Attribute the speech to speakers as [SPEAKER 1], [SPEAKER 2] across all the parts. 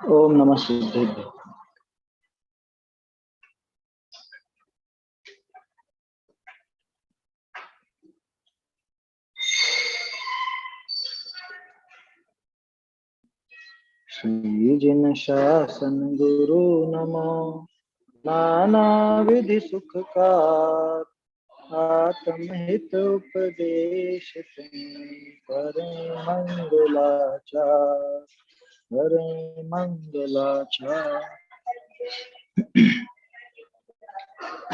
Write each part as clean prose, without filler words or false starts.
[SPEAKER 1] ओम नमः सिद्धेभ्यो। श्री जिन शासन गुरु नमो नाना विधि सुखकार आत्महित उपदेश करें मंगलाचार करें मंगलाचार।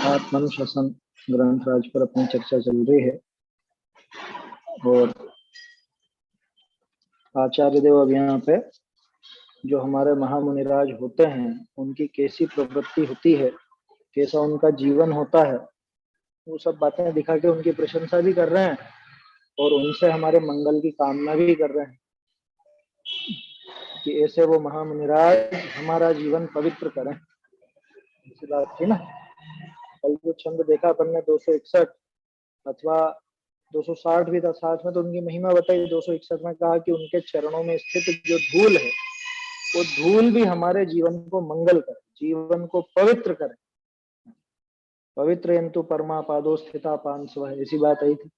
[SPEAKER 1] आत्मानुशासन ग्रंथ राज पर अपनी चर्चा चल रही है और आचार्य देव अब यहाँ पे जो हमारे महामुनिराज होते हैं उनकी कैसी प्रवृत्ति होती है, कैसा उनका जीवन होता है, वो सब बातें दिखा के उनकी प्रशंसा भी कर रहे हैं और उनसे हमारे मंगल की कामना भी कर रहे हैं कि ऐसे वो महामुनिराज हमारा जीवन पवित्र करें। ऐसी बात थी ना। कल जो छंद देखा अपन ने 261 अथवा 260 भी था, 60 में तो उनकी महिमा बताई, 261 में कहा कि उनके चरणों में स्थित जो धूल है वो धूल भी हमारे जीवन को मंगल करे, जीवन को पवित्र करे। पवित्र यंतु परमा पादो स्थिता पांसव, ऐसी बात आई थी।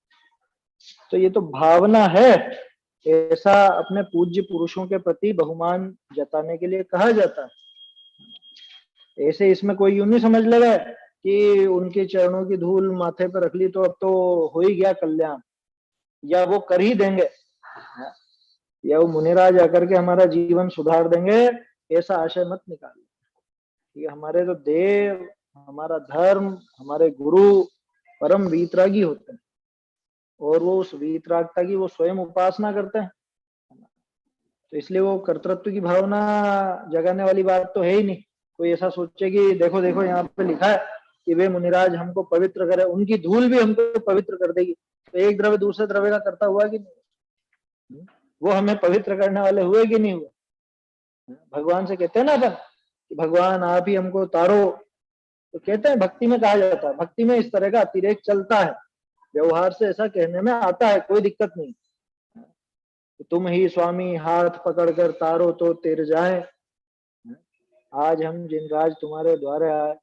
[SPEAKER 1] तो ये तो भावना है, ऐसा अपने पूज्य पुरुषों के प्रति बहुमान जताने के लिए कहा जाता है। ऐसे इसमें कोई यूं नहीं समझ लेगा कि उनके चरणों की धूल माथे पर रख ली तो अब तो हो ही गया कल्याण, या वो कर ही देंगे, या वो मुनिराज आकर के हमारा जीवन सुधार देंगे, ऐसा आशय मत निकाल। ये हमारे तो देव, हमारा धर्म, हमारे गुरु परम वीतरागी होते हैं और वो उस वीतरागता की वो स्वयं उपासना करते हैं। तो इसलिए वो कर्तृत्व की भावना जगाने वाली बात तो है ही नहीं। कोई ऐसा सोचे कि देखो देखो यहाँ पे लिखा है कि वे मुनिराज हमको पवित्र करे, उनकी धूल भी हमको पवित्र कर देगी, तो एक द्रव्य दूसरे द्रव्य का करता हुआ कि नहीं, वो हमें पवित्र करने वाले हुए कि नहीं हुए। भगवान से कहते हैं ना अपन कि भगवान आप ही हमको तारो, तो कहते हैं भक्ति में कहा जाता है, भक्ति में इस तरह का अतिरेक चलता है, व्यवहार से ऐसा कहने में आता है, कोई दिक्कत नहीं। तुम ही स्वामी हाथ पकड़कर तारो तो तिर जाए, आज हम जिन राज तुम्हारे द्वारे आए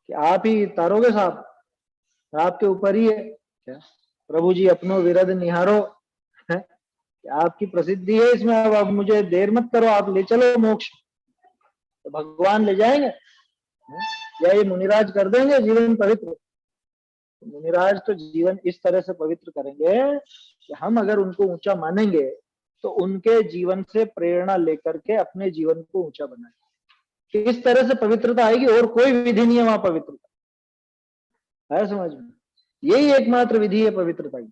[SPEAKER 1] कि आप ही तारोगे साहब, आपके ऊपर ही है क्या। प्रभु जी अपनो विरद निहारो, है? आपकी प्रसिद्धि है इसमें, अब मुझे देर मत करो, आप ले चलो मोक्ष। तो भगवान ले जाएंगे या ये मुनिराज कर देंगे जीवन पवित्र। मुनिराज तो जीवन इस तरह से पवित्र करेंगे कि हम अगर उनको ऊंचा मानेंगे तो उनके जीवन से प्रेरणा लेकर के अपने जीवन को ऊंचा बनाएंगे। किस तरह से पवित्रता आएगी, और कोई विधि नहीं है वहां पवित्रता है, समझ में। यही एकमात्र विधि है पवित्रता की,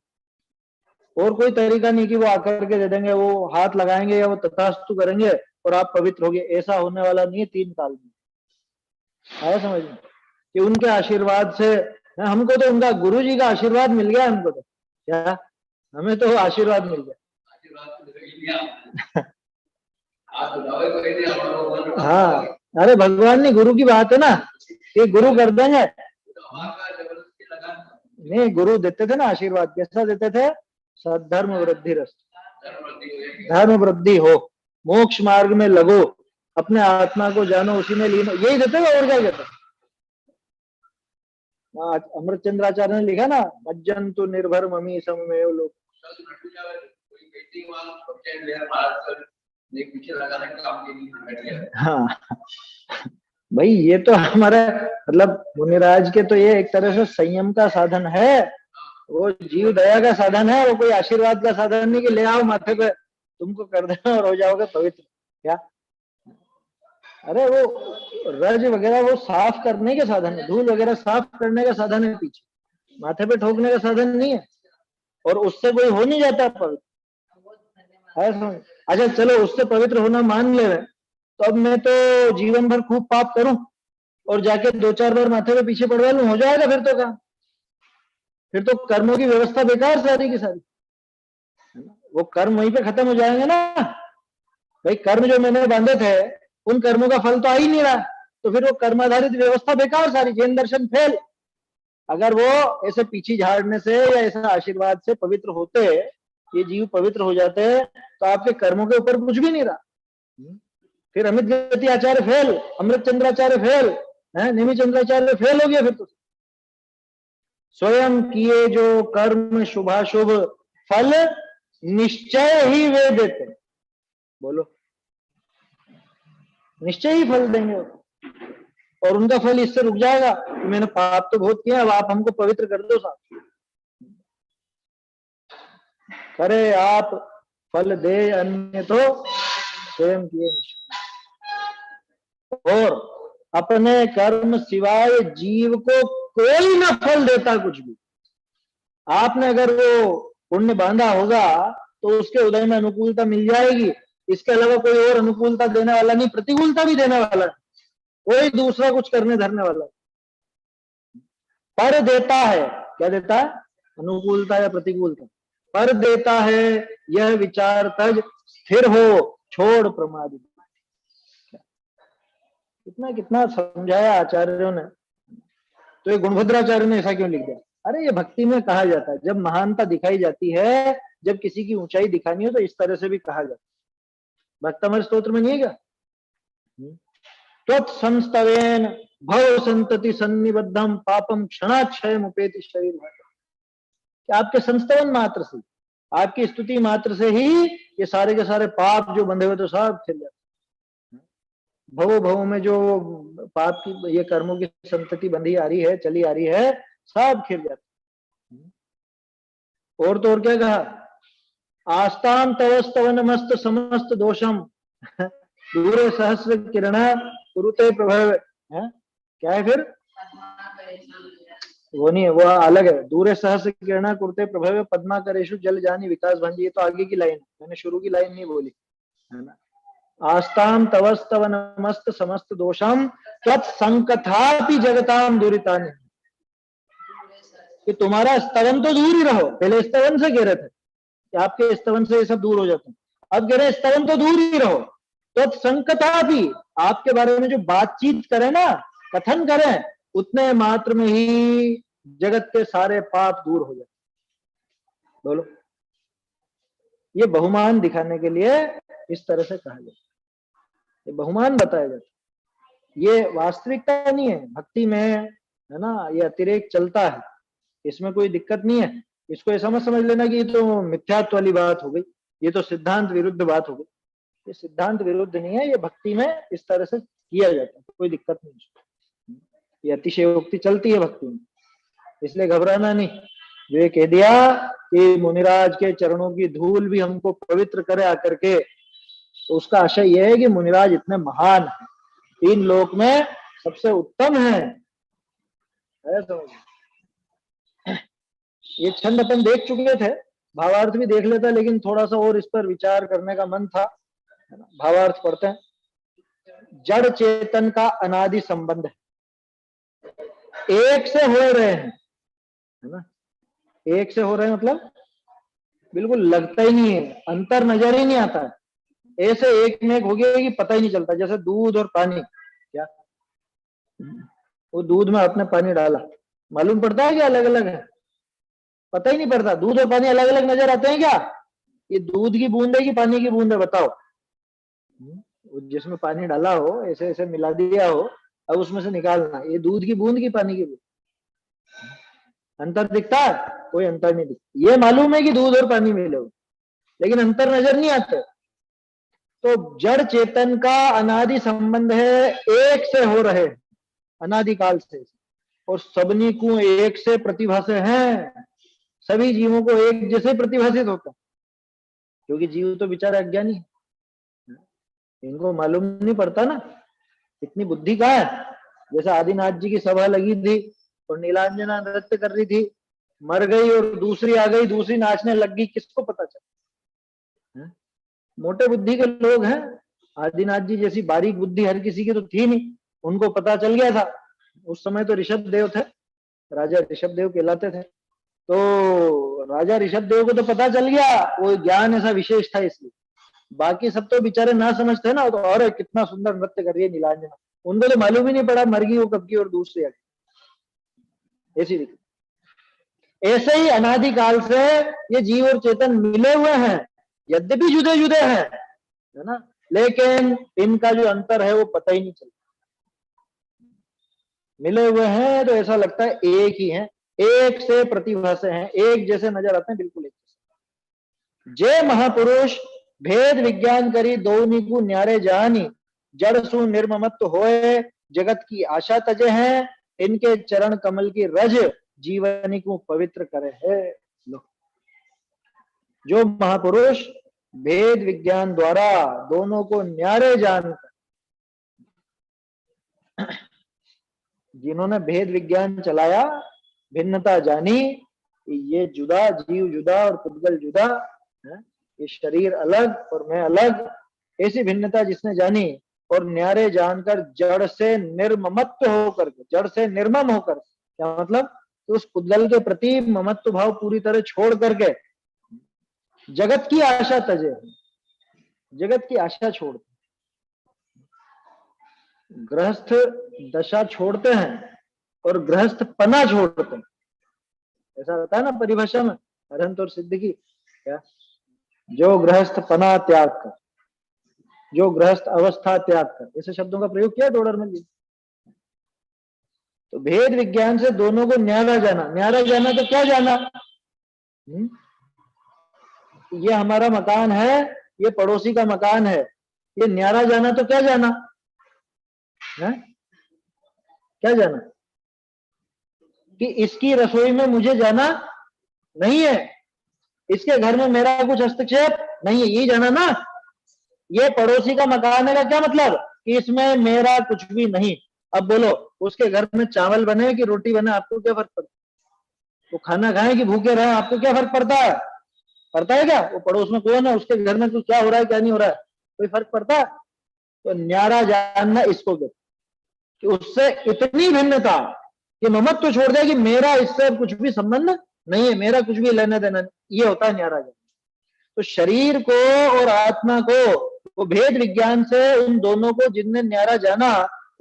[SPEAKER 1] और कोई तरीका नहीं कि वो आकर के दे देंगे, वो हाथ लगाएंगे या वो तथास्तु करेंगे और आप पवित्र होगे, ऐसा होने वाला नहीं है 3 काल में। है समझ में कि उनके आशीर्वाद से, हमको तो उनका गुरु जी का आशीर्वाद मिल गया, हमको तो क्या, हमें तो आशीर्वाद मिल गया। हाँ, अरे भगवान ने गुरु की बात है ना, ये गुरु कर देंगे। नहीं, गुरु देते थे ना आशीर्वाद, कैसा देते थे, सद्धर्म वृद्धि रस्त, धर्म वृद्धि हो, मोक्ष मार्ग में लगो, अपने आत्मा को जानो, उसी में लीन, यही देते थे और क्या कहते। अमृत चंद्राचार्य ने लिखा ना, मज्जंतु निर्भर ममी सममेव लोग। हाँ भाई, ये तो हमारा मतलब मुनिराज के तो ये एक तरह से संयम का साधन है, वो जीव दया का साधन है, वो कोई आशीर्वाद का साधन नहीं कि ले आओ माथे पे तुमको कर देना और हो जाओगे पवित्र। क्या, अरे वो रज वगैरह वो साफ करने के साधन है, धूल वगैरह साफ करने का साधन है, पीछे माथे पे ठोकने का साधन नहीं है, और उससे कोई हो नहीं जाता पवित्र है। अच्छा चलो, उससे पवित्र होना मान ले रहे, तो अब मैं तो जीवन भर खूब पाप करूं और जाके 2-4 बार माथे पे पीछे पड़वा लूं, हो जाएगा फिर तो काम, फिर तो कर्मों की व्यवस्था बेकार सारी की सारी, वो कर्म वहीं पे खत्म हो जाएंगे ना। भाई कर्म जो मैंने बांधे थे उन कर्मों का फल तो आ ही नहीं रहा, तो फिर वो कर्माधारित व्यवस्था बेकार सारी, जैन दर्शन फेल। अगर वो ऐसे पीछे झाड़ने से या ऐसा आशीर्वाद से पवित्र होते, ये जीव पवित्र हो जाते, तो आपके कर्मों के ऊपर कुछ भी नहीं रहा। फिर अमित गति आचार्य फेल, अमृत चंद्राचार्य फेल, है नेमी चंद्राचार्य फेल हो गया। फिर तो स्वयं किए जो कर्म शुभाशुभ फल निश्चय ही वे देते। बोलो, निश्चय ही फल देंगे और उनका फल इससे रुक जाएगा कि मैंने पाप तो बहुत किया, अब आप हमको पवित्र कर दो साहब। करे आप फल दे अन्य तो स्वयं किए और अपने कर्म सिवाय जीव को कोई न फल देता कुछ भी। आपने अगर वो पुण्य बांधा होगा तो उसके उदय में अनुकूलता मिल जाएगी, इसके अलावा कोई और अनुकूलता देने वाला नहीं, प्रतिकूलता भी देने वाला, कोई दूसरा कुछ करने धरने वाला। पर देता है, क्या देता है? अनुकूलता या प्रतिकूलता। पर देता है यह विचार तज स्थिर हो छोड़ प्रमाद। कितना कितना समझाया आचार्यों ने। तो ये गुणभद्राचार्य ने ऐसा क्यों लिख दिया? अरे ये भक्ति में कहा जाता है, जब महानता दिखाई जाती है, जब किसी की ऊंचाई दिखानी हो तो इस तरह से भी कहा जाता है। भक्तमर स्तोत्र में नहीं है क्या? त्वत्संस्तवेन भव संतति सन्निबद्धम पापम क्षणाक्षय मुपेति शरीर। आपके संस्तवन मात्र से, आपकी स्तुति मात्र से ही ये सारे के सारे पाप जो बंधे हुए तो सब खिल जाते। भव भव में जो पाप की ये कर्मों की संतति बंधी आ रही है, चली आ रही है, सब खिल जाते। और तो और क्या कहा? आस्ताम तवस्तवन मस्त समस्त दोषम दूरे सहस्र किरण कुरुते प्रभव। क्या है फिर? वो नहीं है, वो अलग है। दूरे सहस्र किरण कुरुते प्रभव पद्मा करेशु जल जानी विकास भंजी। ये तो आगे की लाइन, मैंने शुरू की लाइन नहीं बोली, है ना। आस्ताम तवस्तव नमस्त समस्त दोषम तत्संकथापि जगताम दुरितानि। कि तुम्हारा स्तवन तो दूर ही रहो, पहले स्तवन से कह रहे थे कि आपके स्तवन से ये सब दूर हो जाते हैं, अब कह रहे स्तवन तो दूर ही रहो, तत्संकथापि आपके बारे में जो बातचीत करें ना, कथन करें, उतने मात्र में ही जगत के सारे पाप दूर हो जाते। बोलो, ये बहुमान दिखाने के लिए इस तरह से कहा जाता है, ये बहुमान बताया जाता है। ये वास्तविकता नहीं है भक्ति में, है ना। ये अतिरेक चलता है, इसमें कोई दिक्कत नहीं है। इसको ऐसा मत समझ लेना कि ये तो मिथ्यात्व वाली बात हो गई, ये तो सिद्धांत विरुद्ध बात हो गई। ये सिद्धांत विरुद्ध नहीं है, ये भक्ति में इस तरह से किया जाता है, कोई दिक्कत नहीं। ये अतिशयोक्ति चलती है भक्ति में, इसलिए घबराना नहीं। जो ये कह दिया कि मुनिराज के चरणों की धूल भी हमको पवित्र करे आकर के, तो उसका आशय यह है कि मुनिराज इतने महान है, तीन लोक में सबसे उत्तम है। ये छंद अपन देख चुके थे, भावार्थ भी देख लेता, लेकिन थोड़ा सा और इस पर विचार करने का मन था, है ना। भावार्थ पढ़ते हैं। जड़ चेतन का अनादि संबंध है, एक से हो रहे हैं, है ना। एक से हो रहे हैं मतलब बिल्कुल लगता ही नहीं है, अंतर नजर ही नहीं आता है। ऐसे एक में एक हो गया कि पता ही नहीं चलता, जैसे दूध और पानी। क्या वो दूध में आपने पानी डाला, मालूम पड़ता है कि अलग अलग है? पता ही नहीं पड़ता। दूध और पानी अलग अलग नजर आते हैं क्या? ये दूध की बूंद है कि पानी की बूंद है, बताओ। जिसमें पानी डाला हो, ऐसे ऐसे मिला दिया हो, अब उसमें से निकालना, ये दूध की बूंद की पानी की बूंद, अंतर दिखता है? कोई अंतर नहीं दिखता। ये मालूम है कि दूध और पानी मिले हो, लेकिन अंतर नजर नहीं आते। तो जड़ चेतन का अनादि संबंध है, एक से हो रहे अनादिकाल से, और सबनी को एक से प्रतिभा से हैं। सभी जीवों को एक जैसे प्रतिभाषित होता, क्योंकि जीव तो बेचारा अज्ञानी है, इनको मालूम नहीं पड़ता ना, इतनी बुद्धि कहाँ है। जैसे आदिनाथ जी की सभा लगी थी और नीलांजना नृत्य कर रही थी, मर गई और दूसरी आ गई, दूसरी नाचने लग गई, किसको पता चला? मोटे बुद्धि के लोग हैं। आदिनाथ जी जैसी बारीक बुद्धि हर किसी की तो थी नहीं, उनको पता चल गया था। उस समय तो ऋषभ देव थे, राजा ऋषभ देव कहलाते थे। तो राजा ऋषभ देव को तो पता चल गया, वो ज्ञान ऐसा विशेष था इसलिए। बाकी सब तो बेचारे ना समझते ना, तो और कितना सुंदर नृत्य कर रही है नीलांजना, उनको तो मालूम ही नहीं पड़ा मर गई वो कब की और दूसरी आ गई। ऐसी दिक्कत। ऐसे ही अनादिकाल से ये जीव और चेतन मिले हुए हैं, यद्यपि जुदे जुदे हैं, है ना। लेकिन इनका जो अंतर है वो पता ही नहीं चलता। मिले हुए हैं तो ऐसा लगता है एक ही है, एक से प्रतिभा से हैं, एक जैसे नजर आते हैं, बिल्कुल एक जैसे। जे महापुरुष भेद विज्ञान करी दोनी को न्यारे जानी, जड़ सु निर्ममत्व होए जगत की आशा तजे हैं, इनके चरण कमल की रज जीवनी को पवित्र करे है। जो महापुरुष भेद विज्ञान द्वारा दोनों को न्यारे जानकर, जिन्होंने भेद विज्ञान चलाया, भिन्नता जानी, ये जुदा, जीव जुदा और पुद्गल जुदा है, ये शरीर अलग और मैं अलग, ऐसी भिन्नता जिसने जानी और न्यारे जानकर जड़ से निर्ममत्व होकर, जड़ से निर्मम होकर, क्या मतलब, तो उस पुद्गल के प्रति ममत्व भाव पूरी तरह छोड़ करके जगत की आशा तजे, जगत की आशा छोड़, गृहस्थ दशा छोड़ते हैं और गृहस्थ पना छोड़ते हैं। ऐसा होता है ना परिभाषा में अरहंत और सिद्ध की, क्या, जो गृहस्थ पना त्याग कर, जो गृहस्थ अवस्था त्याग कर, ऐसे शब्दों का प्रयोग किया डोडरमल जी। तो भेद विज्ञान से दोनों को न्यारा जाना, न्यारा जाना तो क्या जाना, ये हमारा मकान है, ये पड़ोसी का मकान है, ये न्यारा जाना तो क्या जाना है, क्या जाना, कि इसकी रसोई में मुझे जाना नहीं है, इसके घर में मेरा कुछ हस्तक्षेप नहीं है, ये जाना ना। ये पड़ोसी का मकान है का क्या मतलब, कि इसमें मेरा कुछ भी नहीं। अब बोलो, उसके घर में चावल बने कि रोटी बने, आपको क्या फर्क पड़ता है, वो खाना खाए कि भूखे रहे, आपको क्या फर्क पड़ता है, पड़ता है क्या, वो पड़ोस में कौन है, उसके घर में कुछ क्या हो रहा है क्या नहीं हो रहा है, कोई फर्क पड़ता है। तो न्यारा जानना इसको कहते, कि उससे इतनी भिन्नता कि ममत्व तो छोड़ दे कि मेरा इससे कुछ भी संबंध नहीं है, मेरा कुछ भी लेना देना नहीं, ये होता है न्यारा जानना। तो शरीर को और आत्मा को वो भेद विज्ञान से उन दोनों को जिनने न्यारा जाना,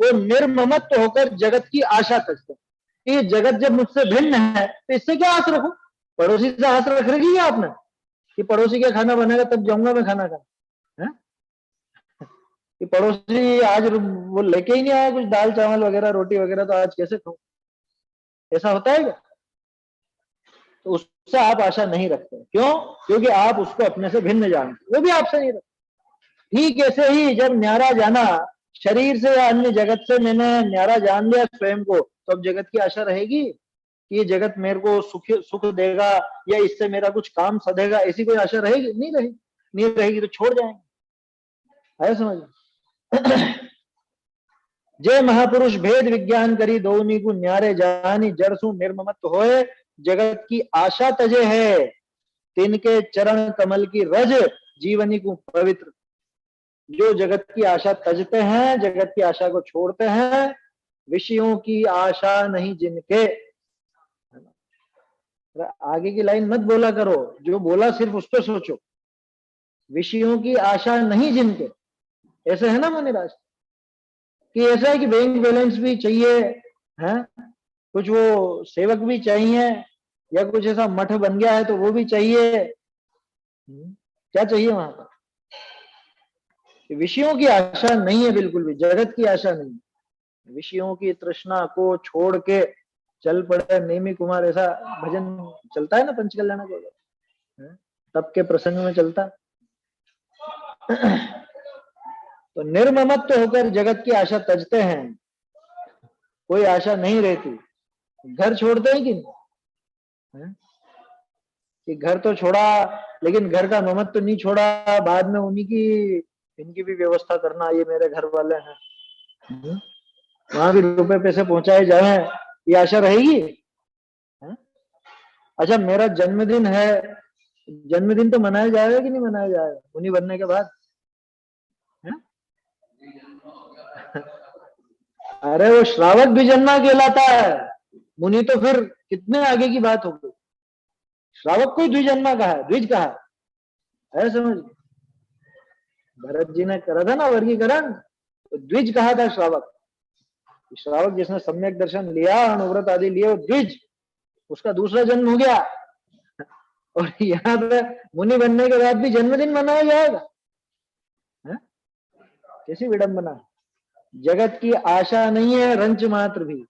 [SPEAKER 1] वो निर्ममत्व होकर जगत की आशा तजते, कि जगत जब मुझसे भिन्न है तो इससे क्या आस रखूं, पड़ोसी से आस रख रखी है आपने, कि पड़ोसी का खाना बनेगा तब जाऊंगा मैं खाना खाने, कि पड़ोसी आज वो लेके ही नहीं आया कुछ दाल चावल वगैरह रोटी वगैरह, तो आज कैसे खाऊं, ऐसा होता है क्या। तो उससे आप आशा नहीं रखते, क्यों, क्योंकि आप उसको अपने से भिन्न जानते, वो भी आपसे नहीं रखते। ठीक ऐसे ही जब न्यारा जाना, शरीर से या अन्य जगत से मैंने न्यारा जान लिया स्वयं को, तो अब जगत की आशा रहेगी कि ये जगत मेरे को सुख देगा या इससे मेरा कुछ काम सधेगा, ऐसी कोई आशा रहेगी, नहीं रहेगी, नहीं रहेगी तो छोड़ जाएंगे। आया समझ। जय महापुरुष भेद विज्ञान करी दोनी को न्यारे जानी, जरसु निर्ममत्व होए जगत की आशा तजे है, तिनके चरण कमल की रज जीवनी को पवित्र। जो जगत की आशा तजते हैं, जगत की आशा को छोड़ते हैं, विषयों की आशा नहीं जिनके, आगे की लाइन मत बोला करो, जो बोला सिर्फ उस पर सोचो, विषयों की आशा नहीं जिनके, ऐसे है ना मुनिराज, कि ऐसा है कि बैंक बैलेंस भी चाहिए है, कुछ वो सेवक भी चाहिए, या कुछ ऐसा मठ बन गया है तो वो भी चाहिए, क्या चाहिए वहां पर, विषयों की आशा नहीं है, बिल्कुल भी जगत की आशा नहीं, विषयों की तृष्णा को छोड़ के चल पड़े नेमी कुमार, ऐसा भजन चलता है ना पंचकल्याण को, तब के प्रसंग में चलता। तो निर्ममत्व होकर जगत की आशा तजते हैं, कोई आशा नहीं रहती, घर छोड़ते हैं कि नहीं, कि घर तो छोड़ा लेकिन घर का ममत्व नहीं छोड़ा, बाद में उन्हीं की इनकी भी व्यवस्था करना, ये मेरे घर वाले हैं, वहां भी रुपए पैसे पहुंचाए जाए, ये आशा रहेगी। अच्छा मेरा जन्मदिन है, जन्मदिन तो मनाया जाएगा कि नहीं मनाया जाएगा मुनि बनने के बाद, अरे वो श्रावक भी जन्मा कहलाता है, मुनि तो फिर कितने आगे की बात हो गई, श्रावक को ही द्विजन्मा कहा है, द्विज कहा है समझ, भरत जी ने करा था ना वर्गीकरण, तो द्विज कहा था श्रावक, श्रावक जिसने सम्यक दर्शन लिया, अनुव्रत आदि लिए, वो द्विज, उसका दूसरा जन्म हो गया। और यहाँ पे मुनि बनने के बाद भी जन्मदिन मनाया जाएगा, कैसी विडंबना है। जगत की आशा नहीं है रंच मात्र भी,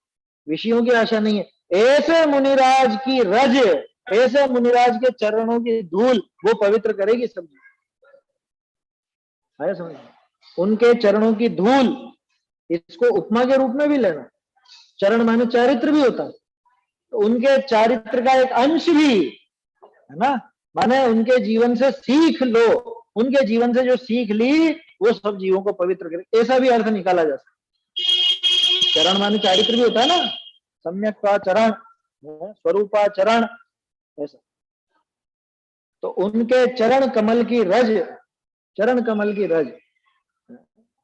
[SPEAKER 1] विषयों की आशा नहीं है। ऐसे मुनिराज की रज, ऐसे मुनिराज के चरणों की धूल वो पवित्र करेगी सब। है समझ, उनके चरणों की धूल, इसको उपमा के रूप में भी लेना। चरण माने चारित्र भी होता है, तो उनके चारित्र का एक अंश भी है ना, माने उनके जीवन से सीख लो, उनके जीवन से जो सीख ली वो सब जीवों को पवित्र करे, ऐसा भी अर्थ निकाला जा सकता। चरण माने चारित्र भी होता है ना, सम्यक्ताचरण, स्वरूपाचरण, ऐसा। तो उनके चरण कमल की रज, चरण कमल की रज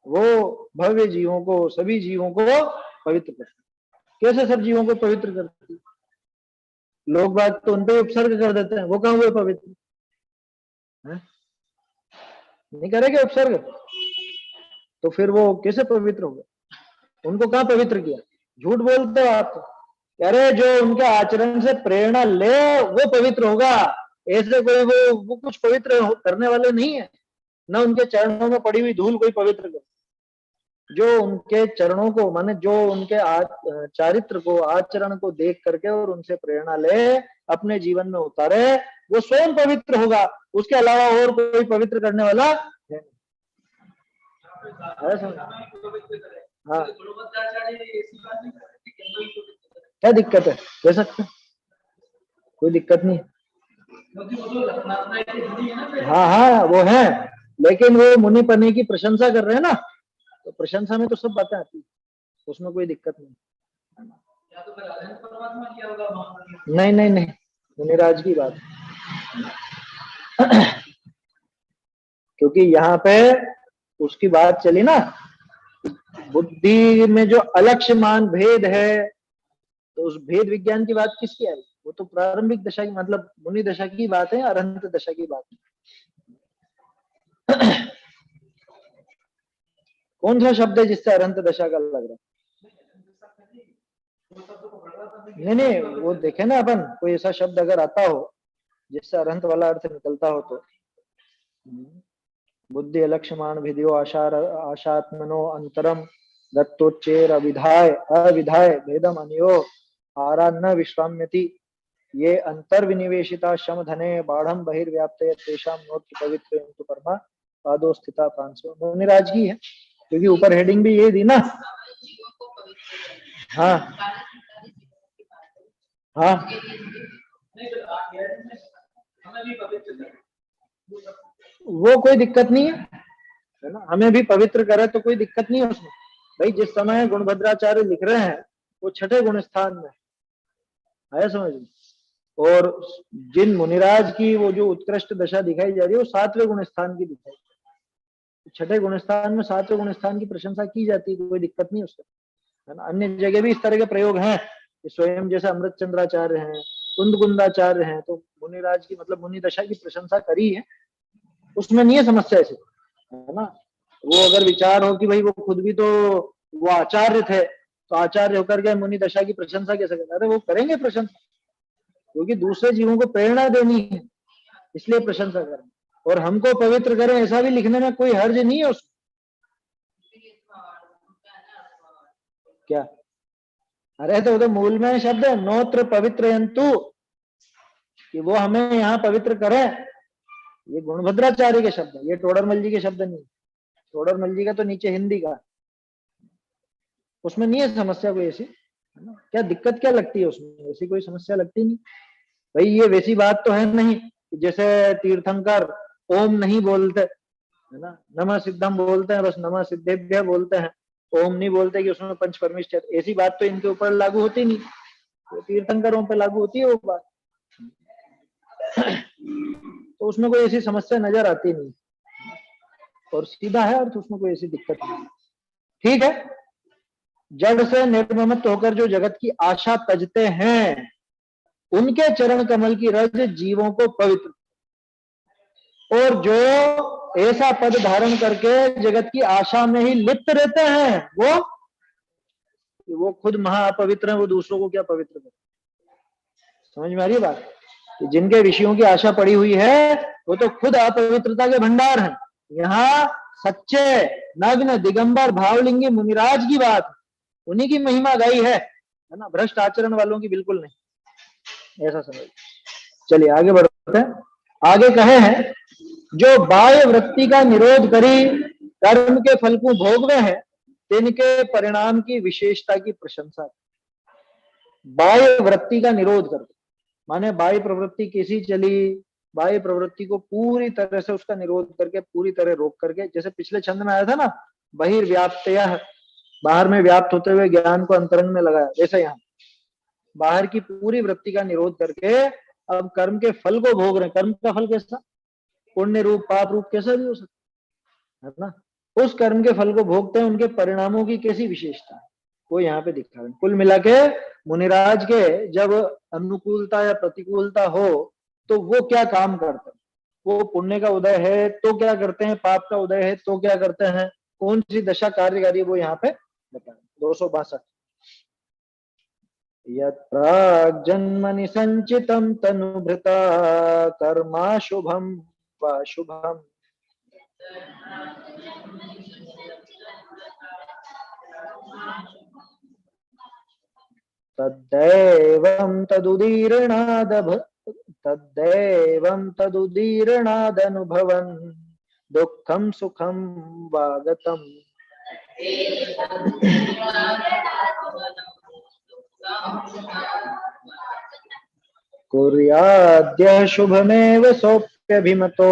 [SPEAKER 1] वो भव्य जीवों को, सभी जीवों को पवित्र करती। कैसे सब जीवों को पवित्र करती? लोग बात तो उनपे उपसर्ग कर देते हैं, वो कहाँ हुए पवित्र? है? नहीं करेंगे उपसर्ग, तो फिर वो कैसे पवित्र होगा? उनको कहाँ पवित्र किया? झूठ बोलते हो आप। कह रहे जो उनके आचरण से प्रेरणा ले वो पवित्र होगा, ऐसे कोई वो कुछ पवित्र करने वाले नहीं है ना। उनके चरणों में पड़ी हुई धूल कोई पवित्र कर, जो उनके चरणों को माने जो उनके चारित्र को, आचरण को देख करके और उनसे प्रेरणा ले अपने जीवन में उतारे, वो स्वयं पवित्र होगा, उसके अलावा और कोई पवित्र करने वाला है। हाँ, क्या दिक्कत है? दे सकते, कोई दिक्कत नहीं। हाँ हाँ वो है, लेकिन वो मुनि पने की प्रशंसा कर रहे हैं ना, तो प्रशंसा में तो सब बातें आती है, उसमें कोई दिक्कत नहीं। नहीं नहीं नहीं, मुनिराज की बात क्योंकि यहाँ पे उसकी बात चली ना, बुद्धि में जो अलक्ष्यमान भेद है, तो उस भेद विज्ञान की बात किसकी आई? वो तो प्रारंभिक दशा की, मतलब मुनि दशा की बात है, अरहंत दशा की बात है। कौन सा शब्द है जिससे अरहंत दशा का लग रहा है? नहीं नहीं, वो देखे ना अपन, कोई ऐसा शब्द अगर आता हो जिससे अरहंत वाला अर्थ निकलता हो तो। बुद्धि अलक्ष्यमाण विधियो आशात्मनो अंतरम दत्तोच्चेर अविधाय अविधाय भेदम अनियो आरा न विश्राम्यति, ये अंतर्विनिवेशिता शम धने बाढ़म बहिर्व्याप्त तेषाम नोत्र पवित्र परमा पादो स्थिता पांचो। मुनिराज की है क्योंकि ऊपर हेडिंग भी ये दी ना। हाँ हाँ, वो कोई दिक्कत नहीं है ना, हमें भी पवित्र करे तो कोई दिक्कत नहीं है उसमें। भाई जिस समय गुणभद्राचार्य लिख रहे हैं वो छठे गुण स्थान में है, समझ। और जिन मुनिराज की वो जो उत्कृष्ट दशा दिखाई जा रही है वो सातवें गुण स्थान की दिखाई, छठे गुण स्थान में सातवें गुण स्थान की प्रशंसा की जाती है, कोई दिक्कत नहीं उससे, है ना। अन्य जगह भी इस तरह के प्रयोग हैं, स्वयं जैसे अमृत चंद्राचार्य हैं, कुंदकुंदाचार्य हैं, तो मुनिराज की मतलब मुनि दशा की प्रशंसा करी है, उसमें नहीं है समस्या ऐसे, है ना। वो अगर विचार हो कि भाई वो खुद भी तो वो आचार्य थे, तो आचार्य होकर के मुनि दशा की प्रशंसा कैसे करें? अरे वो करेंगे प्रशंसा, क्योंकि दूसरे जीवों को प्रेरणा देनी है, इसलिए प्रशंसा करें। और हमको पवित्र करें ऐसा भी लिखने में कोई हर्ज नहीं है उसमें। क्या? अरे तो मूल में शब्द है नोत्र पवित्रयन्तु, कि वो हमें यहाँ पवित्र करें, ये गुणभद्राचार्य के शब्द है, ये टोडरमल जी के शब्द नहीं। टोडरमल जी का तो नीचे हिंदी का, उसमें नहीं है समस्या कोई ऐसी, है ना। क्या दिक्कत क्या लगती है उसमें? ऐसी कोई समस्या लगती नहीं भाई। ये वैसी बात तो है नहीं जैसे तीर्थंकर ओम नहीं बोलते, है ना, नमः सिद्धम बोलते हैं, बस नमः सिद्धेभ्य बोलते हैं, ओम नहीं बोलते कि उसमें पंच परमेश्वर। ऐसी बात तो इनके ऊपर लागू होती नहीं, तो तीर्थंकरों पे लागू होती है वो बात, तो उसमें कोई ऐसी समस्या नजर आती नहीं, और सीधा है अर्थ, उसमें कोई ऐसी दिक्कत नहीं। ठीक है, जड़ से निर्ममत होकर जो जगत की आशा तजते हैं, उनके चरण कमल की रज जीवों को पवित्र, और जो ऐसा पद धारण करके जगत की आशा में ही लिप्त रहते हैं, वो खुद महाअपवित्र है, वो दूसरों को क्या पवित्र करे? समझ में आ रही है बात? कि जिनके विषयों की आशा पड़ी हुई है वो तो खुद अपवित्रता के भंडार हैं। यहाँ सच्चे नग्न दिगंबर भावलिंगी मुनिराज की बात, उन्हीं की महिमा गाई है ना, भ्रष्ट आचरण वालों की बिल्कुल नहीं, ऐसा समझ। चलिए आगे बढ़ते हैं। आगे कहे हैं, जो बाह्य वृत्ति का निरोध करी कर्म के फल को भोगवे हैं, तिनके परिणाम की विशेषता की प्रशंसा। बाह्य वृत्ति का निरोध कर, माने बाह्य प्रवृत्ति कैसी चली, बाह्य प्रवृत्ति को पूरी तरह से उसका निरोध करके, पूरी तरह रोक करके, जैसे पिछले छंद में आया था ना, बहिर्व्याप्तयः, बाहर में व्याप्त होते हुए ज्ञान को अंतरंग में लगाया, वैसा यहाँ बाहर की पूरी वृत्ति का निरोध करके अब कर्म के फल को भोग रहे हैं। कर्म का फल कैसा, पुण्य रूप पाप रूप कैसा भी हो सकता है ना, उस कर्म के फल को भोगते हैं, उनके परिणामों की कैसी विशेषता है वो यहाँ पे दिखा रहे हैं। कुल मिला के मुनिराज के जब अनुकूलता या प्रतिकूलता हो तो वो क्या काम करते हैं, वो पुण्य का उदय है तो क्या करते हैं, पाप का उदय है तो क्या करते हैं, कौन सी दशा कार्यकारी वो यहाँ पे बताएं। 262 यत्प्राग्जन्मनि संचितं तनुभृता कर्माशुभं वा शुभम् तद्दैवं तदुदीर्णादनुभवन् दुःखं सुखं वा गतम्। कुर्याद्य शुभमेव सोप्यभिमतो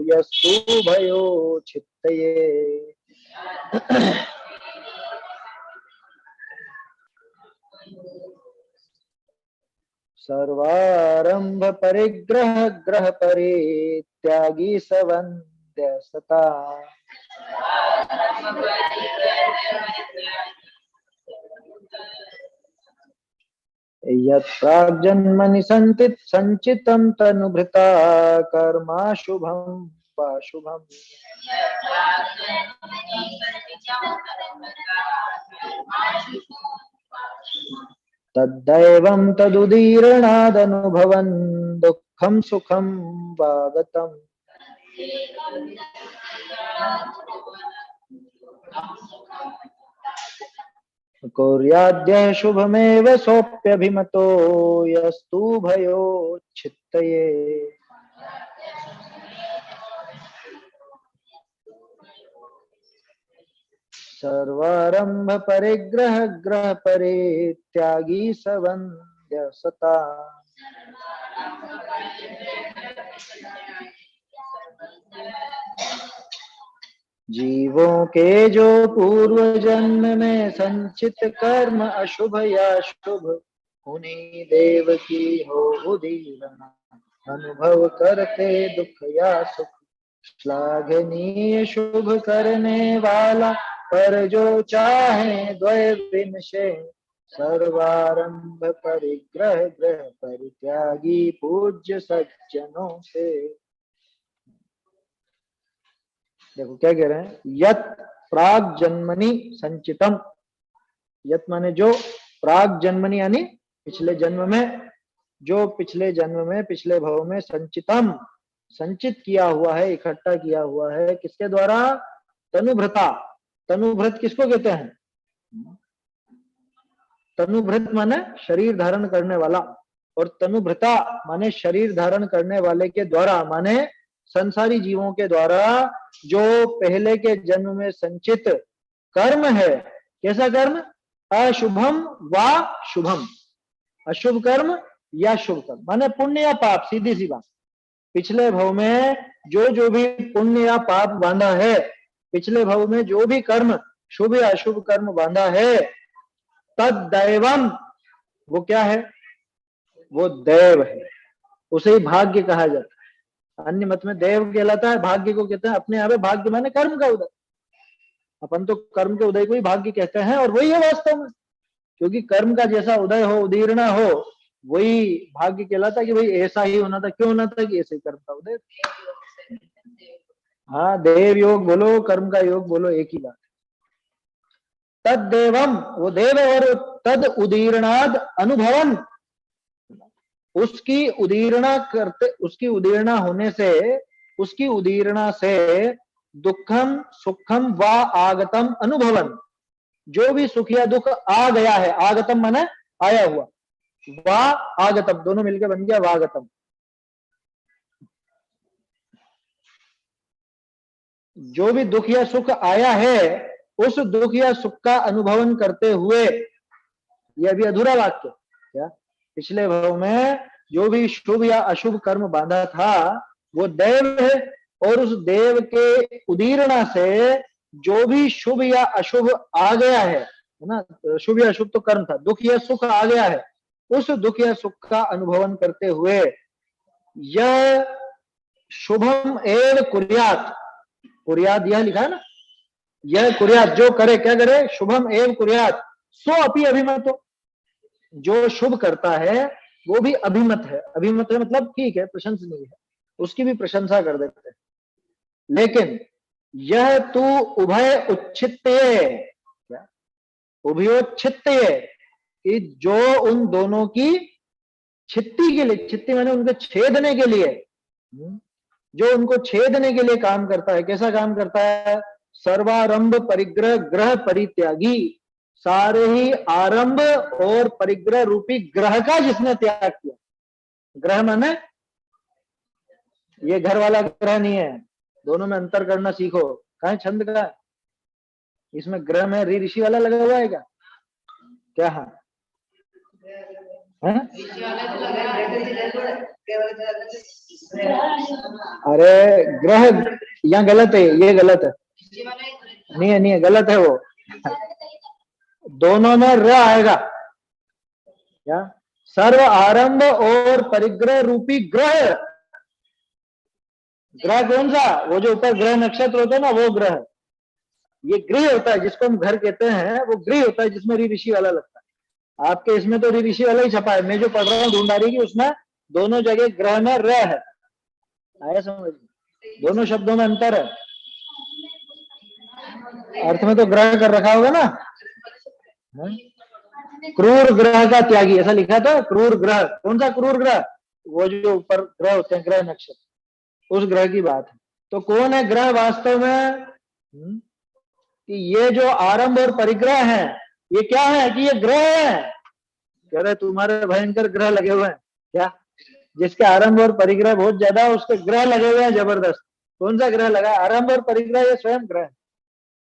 [SPEAKER 1] यस्तु भयो चित्तये। सर्वारंभ परिग्रह ग्रह परित्यागी सवन्द्य सता। यत्प्राग्जन्मनि संचितं तनुभृता कर्माशुभं वा शुभम्। तद्दैवं तदुदीर्णादनुभवन् दुःखं सुखं वा गतम्। कुर्याद्य शुभमेव सोप्यभिमतो यस्तु भयो चित्तये। सर्वारंभ परिग्रह ग्रह परित्यागी सवन्द्य सता। जीवों के जो पूर्व जन्म में संचित कर्म अशुभ या शुभ, उन्हीं देव की हो उदीरना अनुभव करते दुख या सुख। श्लाघनीय शुभ करने वाला पर जो चाहे द्वय विनशे, सर्वारंभ परिग्रह ग्रह परित्यागी पूज्य सज्जनों से। देखो क्या कह रहे हैं, यत प्राग जन्मनि संचितम, यत माने जो, प्राग जन्मनि यानी पिछले जन्म में, जो पिछले जन्म में पिछले भव में संचितम संचित किया हुआ है, इकट्ठा किया हुआ है, किसके द्वारा, तनुभृता। तनुभृत किसको कहते हैं, तनुभृत माने शरीर धारण करने वाला, और तनुभृता माने शरीर धारण करने वाले के द्वारा, माने संसारी जीवों के द्वारा जो पहले के जन्म में संचित कर्म है। कैसा कर्म, अशुभम वा शुभम, अशुभ कर्म या शुभ कर्म, माने पुण्य या पाप, सीधी सी बात। पिछले भव में जो भी पुण्य या पाप बांधा है, पिछले भव में जो भी कर्म शुभ या अशुभ कर्म बांधा है, तद दैवम, वो क्या है, वो देव है, उसे ही भाग्य कहा जाता है। अन्य मत में देव कहलाता है, भाग्य को कहते हैं अपने यहाँ पे भाग्य माने कर्म का उदय। अपन तो कर्म के उदय को ही भाग्य कहते हैं, और वही है वास्तव में, क्योंकि कर्म का जैसा उदय हो, उदीर्णा हो, वही भाग्य कहलाता है कि भाई ऐसा ही होना था, क्यों होना था कि ऐसे ही कर्म का उदय। हाँ, देव योग बोलो कर्म का योग बोलो, एक ही बात। तद देवम, वो देव, और तद उदीर्णाद अनुभवन, उसकी उदीर्णा करते, उसकी उदीर्णा होने से, उसकी उदीर्णा से दुखम सुखम व आगतम अनुभवन, जो भी सुख या दुख आ गया है, आगतम माने आया हुआ, वा आगतम दोनों मिलकर बन गया वागतम, जो भी दुख या सुख आया है उस दुख या सुख का अनुभवन करते हुए, यह भी अधूरा वाक्य क्या, पिछले भाव में जो भी शुभ या अशुभ कर्म बांधा था वो देव है, और उस देव के उदीरणा से जो भी शुभ या अशुभ आ गया है ना, शुभ या अशुभ तो कर्म था, दुख या सुख आ गया है, उस दुख या सुख का अनुभवन करते हुए यह शुभम एव कुर्यात, कुर्यात यह लिखा है ना, यह कुर्यात जो करे, क्या करे, शुभम एव कुर्यात सो अपि अभिमतो, जो शुभ करता है वो भी अभिमत है, अभिमत है मतलब ठीक है, प्रशंसनीय है, उसकी भी प्रशंसा कर देते हैं। लेकिन यह तू उभय उच्छित्य, क्या उभयोच्छित्य, कि जो उन दोनों की छित्ती के लिए, छित्ती माने उनके छेदने के लिए, जो उनको छेदने के लिए काम करता है, कैसा काम करता है, सर्वारंभ परिग्रह ग्रह परित्यागी, सारे ही आरंभ और परिग्रह रूपी ग्रह का जिसने त्याग किया, ग्रह माने ये घर वाला ग्रह नहीं है, दोनों में अंतर करना सीखो, कहा छंद का, इसमें ग्रह में ऋ ऋषि वाला लगा हुआ है क्या, क्या है? अरे ग्रह यहाँ गलत है, ये गलत है, नहीं है, नहीं है, गलत है वो, दोनों में र आएगा, क्या सर्व आरंभ और परिग्रह रूपी ग्रह, ग्रह कौन सा, वो जो ऊपर ग्रह नक्षत्र होता है ना वो ग्रह, ये गृह होता है जिसको हम घर कहते हैं, वो गृह होता है जिसमें ऋ ऋषि वाला लगता है, आपके इसमें तो ऋ ऋषि वाला ही छपा है, मैं जो पढ़ रहा हूँ ढूंढारी की उसमें दोनों जगह ग्रह में र है, आया समझ, दोनों शब्दों में अंतर है, अर्थ में तो ग्रह कर रखा होगा ना, क्रूर ग्रह का त्यागी ऐसा लिखा था, क्रूर ग्रह, कौन सा क्रूर ग्रह, वो जो ऊपर ग्रह होते हैं ग्रह नक्षत्र, उस ग्रह की बात है। तो कौन है ग्रह वास्तव में, कि ये जो आरंभ और परिग्रह है ये क्या है, कि ये ग्रह है, कह रहे तुम्हारे भयंकर ग्रह लगे हुए हैं क्या, जिसके आरंभ और परिग्रह बहुत ज्यादा उसके ग्रह लगे हुए हैं जबरदस्त, कौन सा ग्रह लगा, आरंभ और परिग्रह ये स्वयं ग्रह,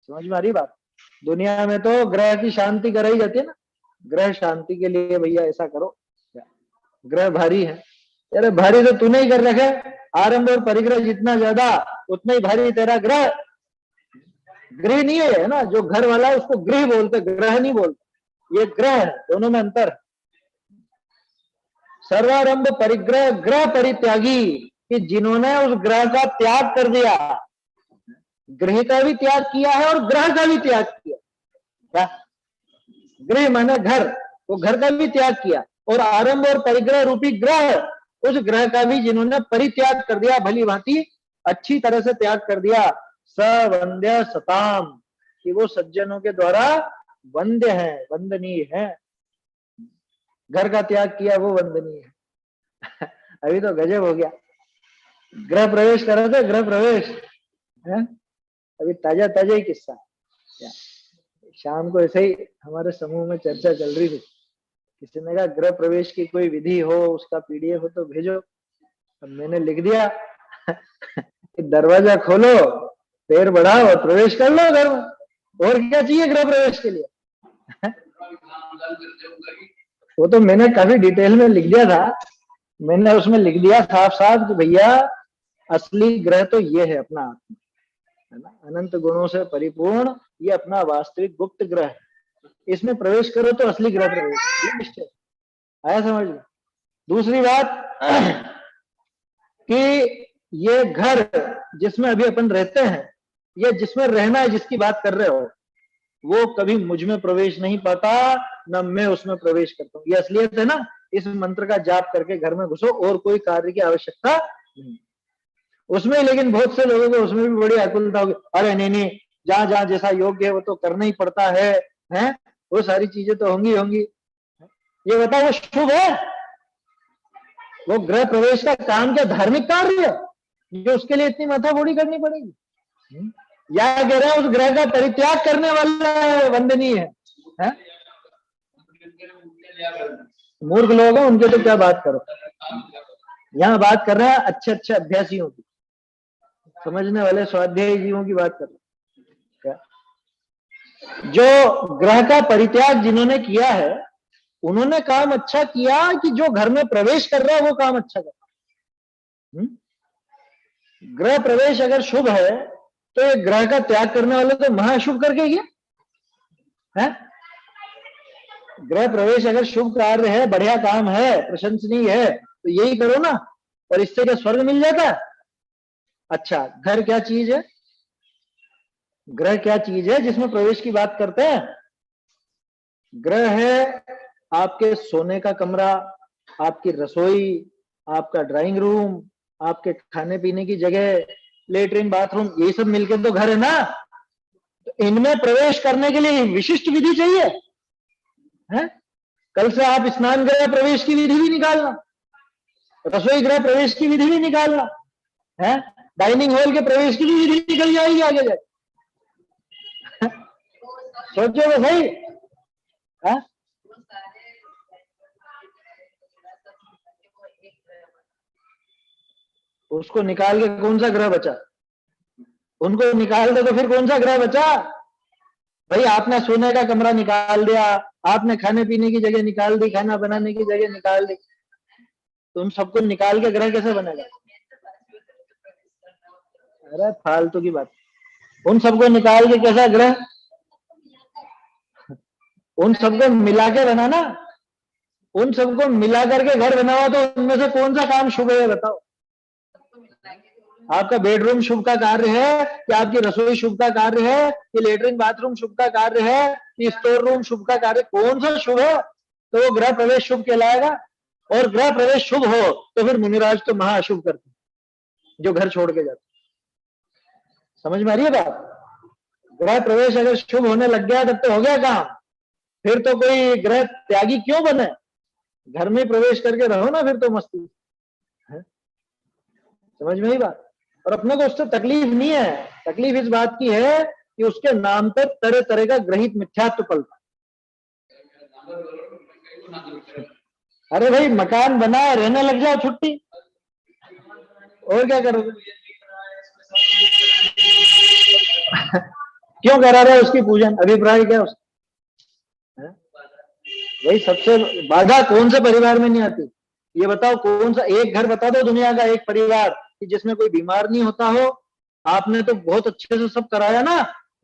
[SPEAKER 1] समझ में आ रही बात, दुनिया में तो ग्रह की शांति कराई जाती है ना, ग्रह शांति के लिए भैया ऐसा करो, ग्रह भारी है, अरे भारी तो तूने ही कर रखे, आरंभ और परिग्रह जितना ज्यादा उतना ही भारी तेरा ग्रह, गृह नहीं है ना, जो घर वाला है उसको गृह बोलते, ग्रह नहीं बोलते, ये ग्रह है, दोनों में अंतर है। सर्वारंभ परिग्रह ग्रह परित्यागी, कि जिन्होंने उस ग्रह का त्याग कर दिया, गृह का भी त्याग किया है और ग्रह का भी त्याग किया, क्या गृह माने घर, वो घर का भी त्याग किया, और आरंभ और परिग्रह रूपी ग्रह, उस ग्रह का भी जिन्होंने परित्याग कर दिया, भली भांति अच्छी तरह से त्याग कर दिया, सवंद्य सताम, कि वो सज्जनों के द्वारा वंद्य है, वंदनीय है, घर का त्याग किया वो वंदनीय है। अभी तो गजब हो गया, गृह प्रवेश कर रहे थे, गृह प्रवेश है? अभी ताजा ताजा ही किस्सा, शाम को ऐसे ही हमारे समूह में चर्चा चल रही थी, किसी ने कहा गृह प्रवेश की कोई विधि हो, उसका पीडीएफ हो तो भेजो, अब मैंने लिख दिया दरवाजा खोलो, पैर बढ़ाओ और प्रवेश कर लो घर में, और क्या चाहिए गृह प्रवेश के लिए। वो तो मैंने काफी डिटेल में लिख दिया था, मैंने उसमें लिख दिया साफ साफ कि भैया असली ग्रह तो ये है अपना आत्मा, है ना, अनंत गुणों से परिपूर्ण, ये अपना वास्तविक गुप्त ग्रह है, इसमें प्रवेश करो तो असली ग्रह प्रवेश, ये निश्चय आया समझ में। दूसरी बात कि ये घर जिसमें अभी अपन रहते हैं, ये जिसमें रहना है, जिसकी बात कर रहे हो, वो कभी मुझ में प्रवेश नहीं पाता, न मैं उसमें प्रवेश करता हूँ, ये असलियत है ना। इस मंत्र का जाप करके घर में घुसो और कोई कार्य की आवश्यकता नहीं उसमें, लेकिन बहुत से लोगों को उसमें भी बड़ी आकुलता होगी, अरे नहीं नहीं, जहां जहां जैसा योग्य है वो तो करना ही पड़ता है, वो सारी चीजें तो होंगी होंगी। ये बताओ वो शुभ है, वो गृह प्रवेश का काम क्या धार्मिक कार्य है जो उसके लिए इतनी माथाफोड़ी करनी पड़ेगी? या कह रहे हैं उस ग्रह का परित्याग करने वाला वंदनीय है? मूर्ख लोग हैं, उनके तो क्या बात करो। यहाँ बात कर रहे हैं अच्छे अच्छे अभ्यासियों की, समझने वाले स्वाध्यायी जीवों की बात कर रहे हैं। जो ग्रह का परित्याग जिन्होंने किया है उन्होंने काम अच्छा किया कि जो घर में प्रवेश कर रहा है वो काम अच्छा कर रहा है। ग्रह प्रवेश अगर शुभ है तो ये ग्रह का त्याग करने वाले तो महाशुभ करके गया है। ग्रह प्रवेश अगर शुभ कार्य है, बढ़िया काम है, प्रशंसनीय है, तो यही करो ना, और इससे क्या स्वर्ग मिल जाता है? अच्छा, घर क्या चीज है? ग्रह क्या चीज है जिसमें प्रवेश की बात करते हैं? ग्रह है आपके सोने का कमरा, आपकी रसोई, आपका ड्राइंग रूम, आपके खाने पीने की जगह, लेटरिन बाथरूम, ये सब मिलकर तो घर है ना। तो इनमें प्रवेश करने के लिए विशिष्ट विधि चाहिए है? कल से आप स्नान गृह प्रवेश की विधि भी निकालना, रसोई गृह प्रवेश की विधि भी निकालना है, डाइनिंग हॉल के प्रवेश की भी विधि निकल जाएगी आगे जाए। सोचो तो सही है? उसको निकाल के कौन सा ग्रह बचा? उनको निकाल दे तो फिर कौन सा ग्रह बचा? भाई आपने सोने का कमरा निकाल दिया, आपने खाने पीने की जगह निकाल दी, खाना बनाने की जगह निकाल दी, तो उन सबको निकाल के ग्रह कैसे बनेगा? अरे फालतू की बात। उन सबको निकाल के कैसा ग्रह? उन सबको मिला के बना ना, उन सबको मिला करके घर बना हुआ, तो उनमें से कौन सा काम शुभ है बताओ? आपका बेडरूम शुभ का कार्य है कि आपकी रसोई शुभ का कार्य है कि लेटरिन बाथरूम शुभ का कार्य है कि स्टोर रूम शुभ का कार्य? कौन सा शुभ है? तो वो ग्रह प्रवेश शुभ कहलाएगा। और ग्रह प्रवेश शुभ हो तो फिर मुनिराज तो महाअशुभ करते जो घर छोड़ के जाते। समझ में आ रही है बात? ग्रह प्रवेश अगर शुभ होने लग गया तब तो हो गया काम। फिर तो कोई ग्रह त्यागी क्यों बने? घर में प्रवेश करके रहो ना, फिर तो मस्ती है। समझ में ही बात? और अपने को उससे तकलीफ नहीं है, तकलीफ इस बात की है कि उसके नाम पर तरह तरह का ग्रहित मिथ्यात्व पलता। अरे भाई मकान बना है, रहने लग जाओ, छुट्टी, और क्या करोगे? क्यों करा रहे उसकी पूजन? अभिप्राय क्या उसका? भाई सबसे बाधा कौन से परिवार में नहीं आती? ये बताओ, कौन सा एक घर बता दो दुनिया का, एक परिवार कि जिसमें कोई बीमार नहीं होता हो। आपने तो बहुत अच्छे से सब कराया ना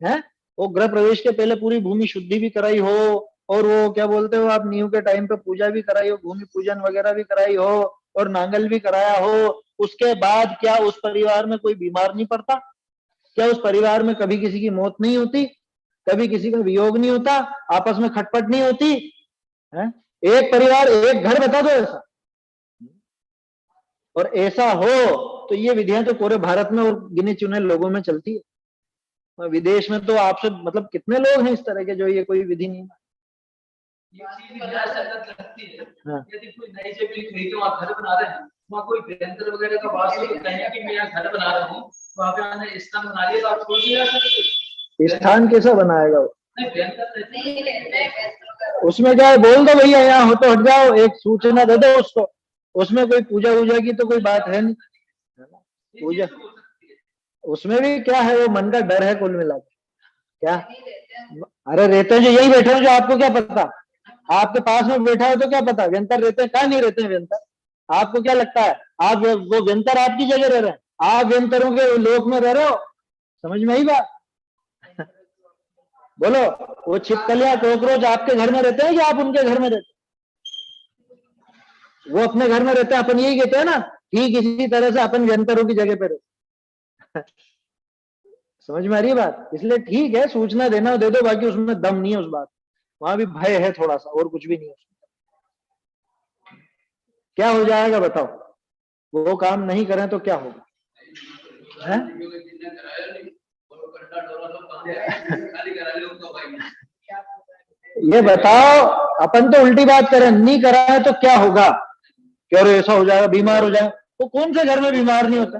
[SPEAKER 1] है? वो गृह प्रवेश के पहले पूरी भूमि शुद्धि भी कराई हो, और वो क्या बोलते हो आप, नींव के टाइम पे पूजा भी कराई हो, भूमि पूजन वगैरह भी कराई हो, और नांगल भी कराया हो। उसके बाद क्या उस परिवार में कोई बीमार नहीं पड़ता? क्या उस परिवार में कभी किसी की मौत नहीं होती? कभी किसी का वियोग नहीं होता? आपस में खटपट नहीं होती है? एक परिवार एक घर बता दो ऐसा। और ऐसा हो तो ये विधियां तो पूरे भारत में और गिने चुने लोगों में चलती है। विदेश में तो आपसे मतलब कितने लोग हैं इस तरह के जो ये कोई विधि नहीं। हाँ।
[SPEAKER 2] यदि कोई नई जमीन खरीदे वहाँ घर बना रहे हैं, वहाँ कोई अभ्यंतर वगैरह का बात नहीं कहें कि मैं यहाँ घर बना रहा हूँ, वहाँ पे मैंने स्थान बना लिया, तो आप छोड़ दिया
[SPEAKER 1] स्थान कैसा बनाएगा वो? उसमें क्या है, बोल दो भैया यहाँ हो तो हट जाओ, एक सूचना दे दो उसको। उसमें कोई पूजा वूजा की तो कोई बात है नहीं, पूजा उसमें भी क्या है, वो मन का डर है कुल मिला के। क्या? अरे रहते हैं जो यही बैठे हो, जो आपको क्या पता? आपके पास में बैठा हो तो क्या पता व्यंतर रहते हैं कहाँ नहीं रहते हैं व्यंतर? आपको क्या लगता है आप वो व्यंतर आपकी जगह रह रहे हैं? आप व्यंतरों के लोक में रह रहे हो? समझ में आई बात? बोलो, वो छिपकलियां कॉकरोच आपके घर में रहते हैं कि आप उनके घर में रहते हैं? वो अपने घर में रहते हैं, अपन यही कहते हैं ना, ठीक इसी तरह से अपन व्यंतरों की जगह पे रहते। समझ में आ रही है बात? इसलिए ठीक है, सूचना देना दे दो, बाकी उसमें दम नहीं है उस बात, वहां भी भय है थोड़ा सा, और कुछ भी नहीं है। क्या हो जाएगा बताओ? वो काम नहीं करें तो क्या होगा? है? ये बताओ, अपन तो उल्टी बात करें, नहीं कराए तो क्या होगा? क्या ऐसा हो जाएगा, बीमार हो जाए? तो कौन से घर में बीमार नहीं होता?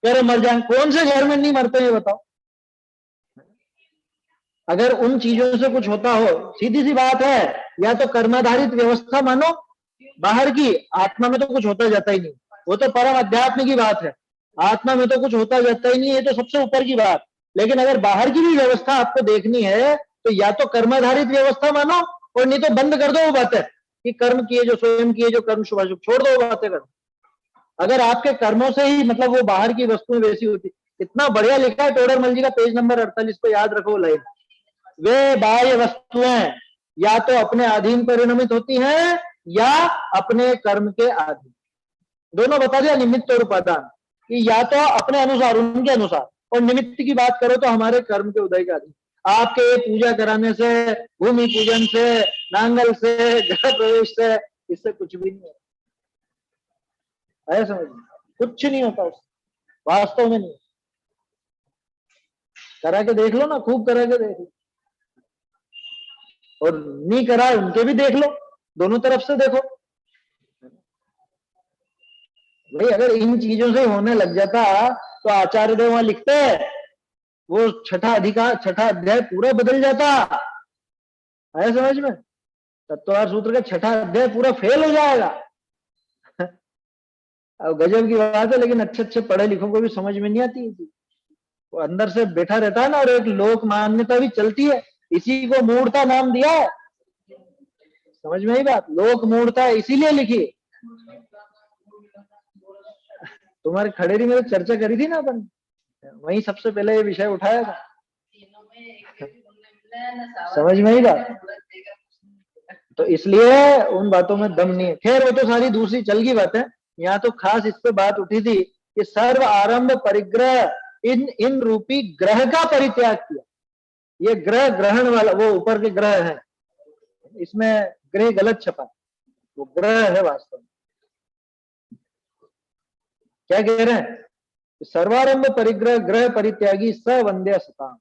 [SPEAKER 1] कह रहे मर जाएंगे, कौन से घर में नहीं मरते ये बताओ। अगर उन चीजों से कुछ होता हो, सीधी सी बात है, या तो कर्माधारित व्यवस्था मानो बाहर की, आत्मा में तो कुछ होता जाता ही नहीं, वो तो परम अध्यात्म की बात है, आत्मा में तो कुछ होता जाता ही नहीं, ये तो सबसे ऊपर की बात। लेकिन अगर बाहर की भी व्यवस्था आपको देखनी है तो या तो कर्माधारित व्यवस्था मानो, और नहीं तो बंद कर दो वो बातें कि कर्म किए जो स्वयं किए, जो कर्म शुभाशुभ, छोड़ दो वो बातें कर। अगर आपके कर्मों से ही मतलब वो बाहर की वस्तुएं वैसी होती, इतना बढ़िया लिखा है टोडरमल जी का पेज नंबर 48 पे, याद रखो लाइन, वे बाह्य वस्तुएं या तो अपने अधीन परिणमित होती हैं या अपने कर्म के अधीन, दोनों बता दिया, निमित्त और उपादान, कि या तो अपने अनुसार, उनके अनुसार, और निमित्त की बात करो तो हमारे कर्म के उदय का अधीन। आपके पूजा कराने से, भूमि पूजन से, नांगल से, गृह प्रवेश से, इससे कुछ भी नहीं होता है, समझ, कुछ नहीं होता उससे, वास्तव में नहीं। करा के देख लो ना, खूब करा के देख लो, और नहीं करा उनके भी देख लो, दोनों तरफ से देखो भाई। अगर इन चीजों से होने लग जाता तो आचार्य देव वहां लिखते हैं, वो छठा अध्याय पूरा बदल जाता है, समझ में, तत्वार सूत्र का छठा अध्याय पूरा फेल हो जाएगा। अब गजब की बात है, लेकिन अच्छे अच्छे पढ़े लिखों को भी समझ में नहीं आती, वो अंदर से बैठा रहता है ना, और एक लोक मान्यता भी चलती है, इसी को मूढ़ता नाम दिया है, समझ में ही बात, लोक मूढ़ता इसीलिए लिखी। तुम्हारे खड़ेरी में तो चर्चा करी थी ना अपन, वही सबसे पहले ये विषय उठाया था, समझ में ही बात। तो इसलिए उन बातों में दम नहीं है। खैर वो तो सारी दूसरी चल की बात है, यहाँ तो खास इस पे बात उठी थी कि सर्व आरंभ परिग्रह इन रूपी ग्रह का परित्याग किया। ये ग्रह ग्रहण वाला, वो ऊपर के ग्रह है, इसमें ग्रह गलत छपा, वो ग्रह है वास्तव में। क्या कह रहे हैं, सर्वारंभ परिग्रह ग्रह परित्यागी स वंद्य सताम।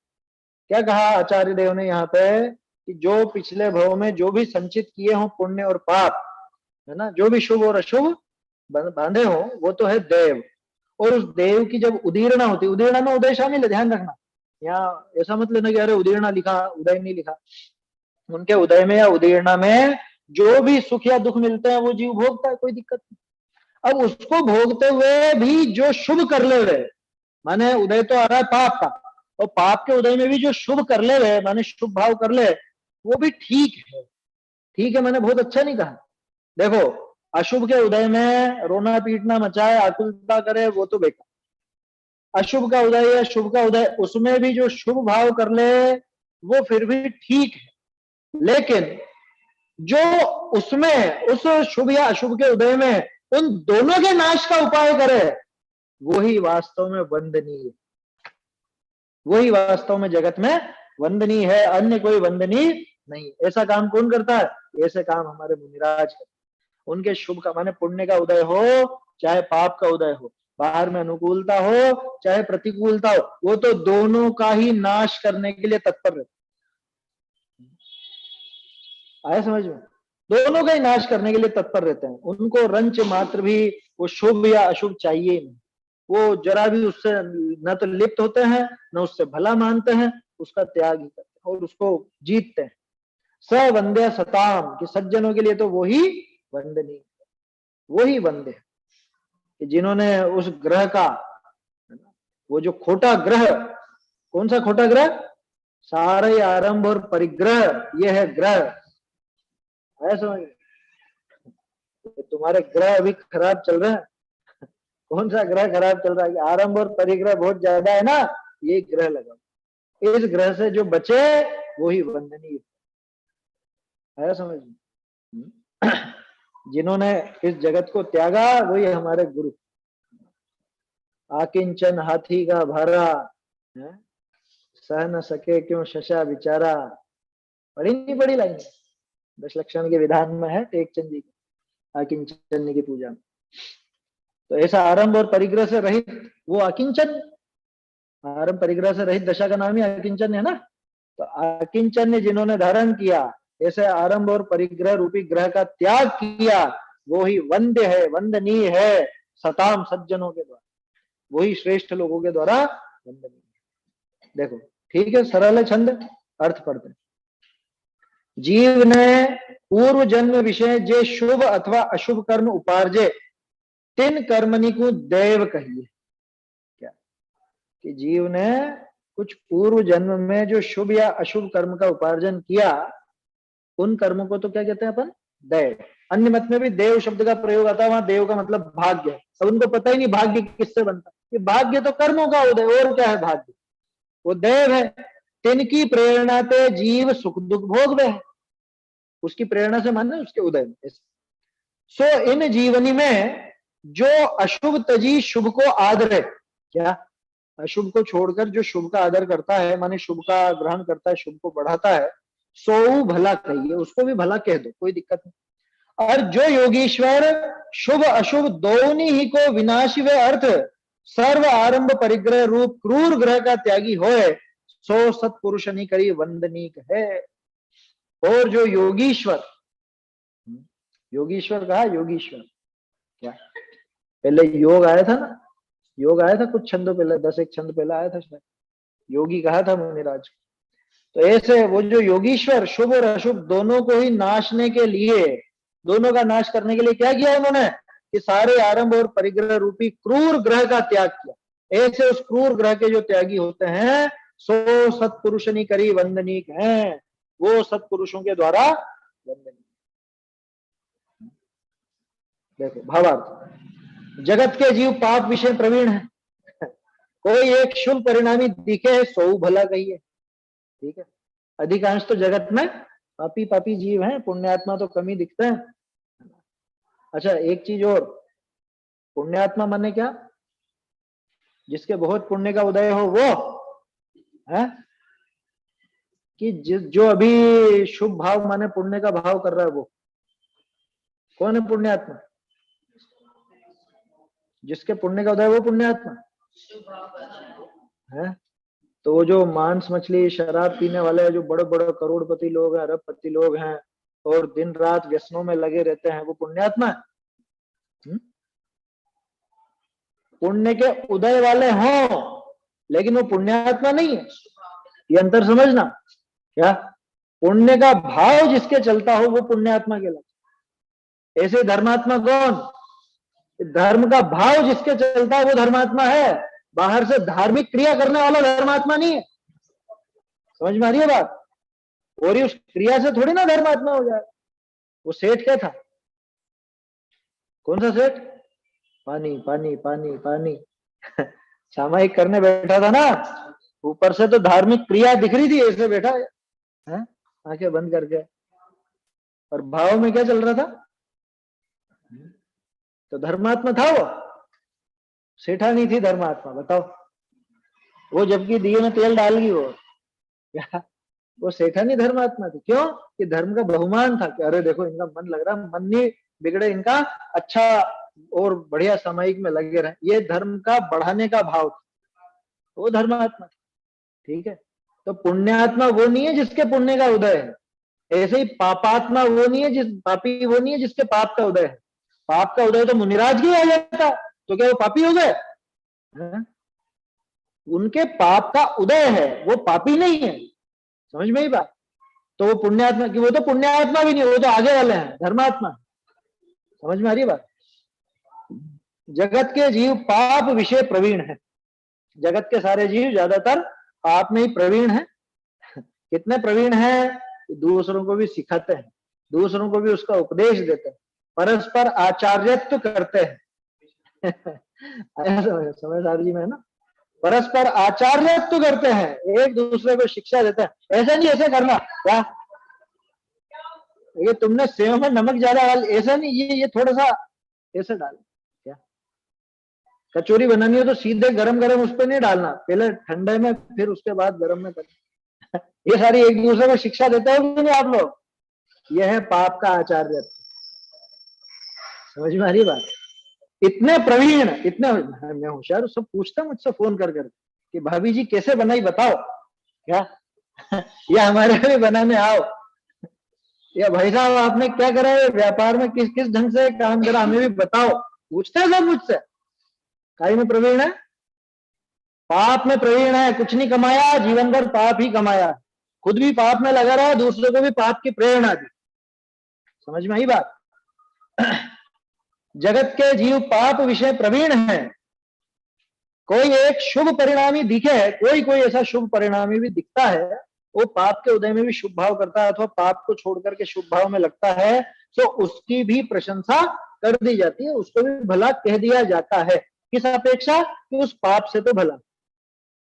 [SPEAKER 1] क्या कहा आचार्य देव ने यहाँ पे, कि जो पिछले भव में जो भी संचित किए हों पुण्य और पाप, है ना, जो भी शुभ और अशुभ बांधे हो, वो तो है देव, और उस देव की जब उदीर्णा होती, उदीर्णा में उदय शामिल है, ध्यान रखना, यहाँ ऐसा मत लेना कि अरे उदीर्णा लिखा उदय नहीं लिखा, उनके उदय में या उदीर्णा में जो भी सुख या दुख मिलते हैं वो जीव भोगता है, कोई दिक्कत नहीं। अब उसको भोगते हुए भी जो शुभ कर ले हुए, माने उदय तो आ रहा है पाप का, और पाप के उदय में भी जो शुभ कर ले हुए, माने शुभ भाव कर ले, वो भी ठीक है, ठीक है, मैंने बहुत अच्छा नहीं कहा। देखो अशुभ के उदय में रोना पीटना मचाए, आकुलता करे, वो तो बेकार। अशुभ का उदय या शुभ का उदय, उसमें भी जो शुभ भाव कर ले वो फिर भी ठीक है, लेकिन जो उसमें उस शुभ या अशुभ के उदय में उन दोनों के नाश का उपाय करे, वही वास्तव में वंदनीय है, वही वास्तव में जगत में वंदनीय है, अन्य कोई वंदनीय नहीं। ऐसा काम कौन करता है, ऐसे काम हमारे मुनिराज करते, उनके शुभ का माने पुण्य का उदय हो चाहे पाप का उदय हो, बाहर में अनुकूलता हो चाहे प्रतिकूलता हो, वो तो दोनों का ही नाश करने के लिए तत्पर रहते, आया समझ में, दोनों का ही नाश करने के लिए तत्पर रहते हैं। उनको रंच मात्र भी वो शुभ या अशुभ चाहिए नहीं, वो जरा भी उससे न तो लिप्त होते हैं न उससे भला मानते हैं, उसका त्याग ही करते हैं और उसको जीतते हैं। स वंद्य सताम, कि सज्जनों के लिए तो वही वंदनीय, वही वंद्य कि जिन्होंने उस ग्रह का, वो जो खोटा ग्रह, कौन सा खोटा ग्रह, सारे आरंभ और परिग्रह, ये है ग्रह, है समझ, तुम्हारे ग्रह अभी खराब चल रहे हैं, कौन सा ग्रह खराब चल रहा है, आरंभ और परिग्रह बहुत ज्यादा है ना, ये ग्रह लगा, इस ग्रह से जो बचे वही वंदनीय है, समझ, जिन्होंने इस जगत को त्यागा वही हमारे गुरु। आकिंचन हाथी का भारा, सह न सके क्यों शशा बिचारा, पढ़ी नहीं पढ़ी लाइन, दश लक्षण के विधान में है टेकचंद जी की आकिंचन की पूजा में। तो ऐसा आरंभ और परिग्रह से रहित वो आकिंचन, आरंभ परिग्रह से रहित दशा का नाम ही आकिंचन है ना, तो आकिंचन ने जिन्होंने धारण किया, ऐसे आरंभ और परिग्रह रूपी ग्रह का त्याग किया, वो ही वंद्य है, वंदनीय है, सताम सज्जनों के द्वारा। वही श्रेष्ठ लोगों के द्वारा वंदनीय। देखो ठीक है, सरल है छंद, अर्थ पढ़ते हैं। जीव ने पूर्व जन्म विषय जे शुभ अथवा अशुभ कर्म उपार्जे तिन कर्मनि को दैव कहिए। क्या कि जीव ने कुछ पूर्व जन्म में जो शुभ या अशुभ कर्म का उपार्जन किया, उन कर्मों को तो क्या कहते हैं अपन? दैव। अन्य मत में भी देव शब्द का प्रयोग आता है, वहां देव का मतलब भाग्य। अब उनको पता ही नहीं भाग्य किससे बनता है, कि भाग्य तो कर्मों का उदय, और क्या है भाग्य? वो देव है। तिनकी प्रेरणा ते जीव सुख दुख भोग है, उसकी प्रेरणा से माने उसके उदय में। सो इन जीवनी में जो अशुभ तजी शुभ को आदर है, क्या अशुभ को छोड़कर जो शुभ का आदर करता है, माने शुभ का ग्रहण करता है, शुभ को बढ़ाता है, सो भला कहिए, उसको भी भला कह दो, कोई दिक्कत नहीं। और जो योगीश्वर शुभ अशुभ दोनों ही को विनाशी व अर्थ सर्व आरंभ परिग्रह रूप क्रूर ग्रह का त्यागी होए, सो सत्पुरुष नहीं करी वंदनीक है। और जो योगीश्वर, योगीश्वर कहा, योगीश्वर क्या, पहले योग आया था ना, योग आया था कुछ छंदों पहले, 10 छंद पहले आया था शायद, योगी कहा था मुनिराज। तो ऐसे वो जो योगीश्वर शुभ और अशुभ दोनों को ही नाशने के लिए, दोनों का नाश करने के लिए क्या किया उन्होंने? कि सारे आरंभ और परिग्रह रूपी क्रूर ग्रह का त्याग किया। ऐसे उस क्रूर ग्रह के जो त्यागी होते हैं, सो सत्पुरुषनी करी वंदनीक हैं, वो सत्पुरुषों के द्वारा वंदनीय। देखो भावार्थ, जगत के जीव पाप विषय प्रवीण है, कोई एक शुभ परिणामी दिखे सो भला कहिए। ठीक है, अधिकांश तो जगत में पापी पापी जीव हैं, पुण्यात्मा तो कम ही दिखते हैं। अच्छा एक चीज और, पुण्यात्मा माने क्या? जिसके बहुत पुण्य का उदय हो वो है, कि जो अभी शुभ भाव माने पुण्य का भाव कर रहा है, वो कौन है पुण्यात्मा? जिसके पुण्य का उदय वो पुण्यात्मा है। तो वो जो मांस मछली शराब पीने वाले जो बड़े बड़े करोड़पति लोग हैं, अरबपति लोग हैं, और दिन रात व्यसनों में लगे रहते हैं, वो पुण्यात्मा है? पुण्य के उदय वाले हों लेकिन वो पुण्यात्मा नहीं है, ये अंतर समझना। क्या पुण्य का भाव जिसके चलता हो वो पुण्यात्मा कहलाता। ऐसे धर्मात्मा कौन? धर्म का भाव जिसके चलता है वो धर्मात्मा है, बाहर से धार्मिक क्रिया करने वाला धर्मात्मा नहीं है। समझ में आ रही है बात? और ये उस क्रिया से थोड़ी ना धर्मात्मा हो जाए। वो सेठ क्या था? कौन सा सेठ? पानी पानी पानी पानी सामायिक करने बैठा था ना, ऊपर से तो धार्मिक क्रिया दिख रही थी, ऐसे बैठा है आंखें बंद करके, और भाव में क्या चल रहा था? तो धर्मात्मा था वो, सेठा नहीं थी धर्मात्मा। बताओ, वो जबकि दिए में तेल डाल गई वो, क्या वो सेठा नहीं धर्मात्मा थी? क्यों? कि धर्म का बहुमान था कि अरे देखो इनका मन लग रहा, मन नहीं बिगड़े इनका, अच्छा और बढ़िया सामायिक में लगे रहे, ये धर्म का बढ़ाने का भाव था, वो धर्मात्मा। ठीक है, तो पुण्यात्मा वो नहीं है जिसके पुण्य का उदय है, ऐसे ही पापात्मा वो नहीं है, पापी वो नहीं है जिसके पाप का उदय है। पाप का उदय तो मुनिराज की आ जाता, तो क्या वो पापी हो गए? उनके पाप का उदय है, वो पापी नहीं है। समझ में ही बात? तो वो पुण्यात्मा की, वो तो पुण्यात्मा भी नहीं, वो तो आगे वाले हैं, धर्मात्मा। समझ में आ रही बात? जगत के जीव पाप विषय प्रवीण है, जगत के सारे जीव ज्यादातर पाप में ही प्रवीण है। कितने प्रवीण है? दूसरों को भी सिखाते हैं, दूसरों को भी उसका उपदेश देते हैं, परस्पर आचार्यत्व करते हैं समझ आ रही में ना? परस्पर आचार्यत्व करते हैं, एक दूसरे को शिक्षा देते हैं, ऐसा नहीं ऐसे करना, क्या ये तुमने सेव में नमक ज्यादा डाल, ऐसा नहीं, ये थोड़ा सा ऐसे डाल। क्या कचौरी बनानी हो तो सीधे गरम गरम उस पर नहीं डालना, पहले ठंडे में फिर उसके बाद गरम में करना ये सारी एक दूसरे को शिक्षा देते हो नहीं आप लोग? यह है पाप का आचार्य। समझ में आ रही बात? इतने प्रवीण, इतने, मैं होशियार, सब पूछता मुझसे फोन कर कि भाभी जी कैसे बनाई बताओ, क्या या हमारे भी बनाने आओ, या भाई साहब आपने क्या करा है व्यापार में, किस किस ढंग से काम करा हमें भी बताओ, पूछते हैं सब मुझसे। काई में प्रवीण है? पाप में प्रवीण है, कुछ नहीं कमाया, जीवन भर पाप ही कमाया, खुद भी पाप में लगा रहा, दूसरों को भी पाप की प्रेरणा दी। समझ में आई बात? जगत के जीव पाप विषय प्रवीण है। कोई एक शुभ परिणामी दिखे, कोई कोई ऐसा शुभ परिणामी भी दिखता है, वो पाप के उदय में भी शुभ भाव करता है अथवा पाप को छोड़ करके शुभ भाव में लगता है, तो उसकी भी प्रशंसा कर दी जाती है, उसको भी भला कह दिया जाता है। किस अपेक्षा? कि उस पाप से तो भला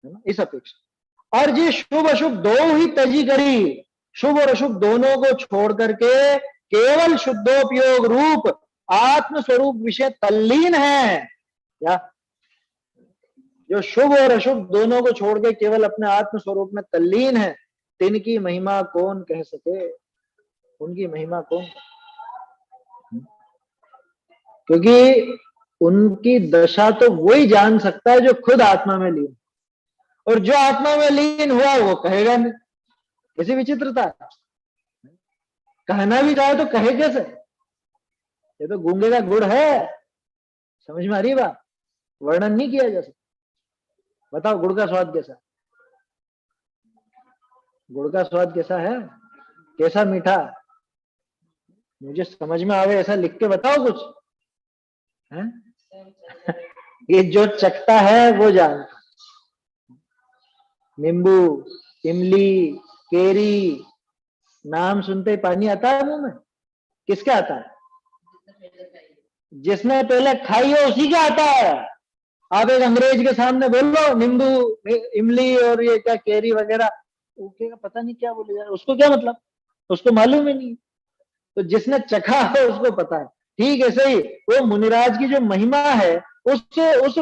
[SPEAKER 1] है ना, इस अपेक्षा। और जी शुभ अशुभ दो ही तजी करी, शुभ और अशुभ दोनों को छोड़ करके केवल शुद्धोपयोग रूप आत्म स्वरूप विषय तल्लीन है। या जो शुभ और अशुभ दोनों को छोड़ के केवल अपने आत्म स्वरूप में तल्लीन है, तिनकी महिमा कौन कह सके, उनकी महिमा कौन? क्योंकि उनकी दशा तो वही जान सकता है जो खुद आत्मा में लीन, और जो आत्मा में लीन हुआ वो कहेगा नहीं। कैसी विचित्रता, कहना भी चाहे तो कहे कैसे? ये तो गूंगे का गुड़ है। समझ में आ रही बात? वर्णन नहीं किया जा सकता। बताओ गुड़ का स्वाद कैसा? गुड़ का स्वाद कैसा है? कैसा मीठा? मुझे समझ में आवे ऐसा लिख के बताओ कुछ है? ये जो चखता है वो जानता। नींबू, इमली, केरी, नाम सुनते ही पानी आता है मुंह में। किसके आता है? जिसने पहले खाई हो उसी का आता है। आप एक अंग्रेज के सामने बोलो नींबू, इमली और ये क्या केरी वगैरह, वो क्या पता नहीं क्या बोले जा रहा, उसको क्या मतलब, उसको मालूम ही नहीं। तो जिसने चखा है उसको पता है। ठीक ऐसे ही वो मुनिराज की जो महिमा है, उससे उस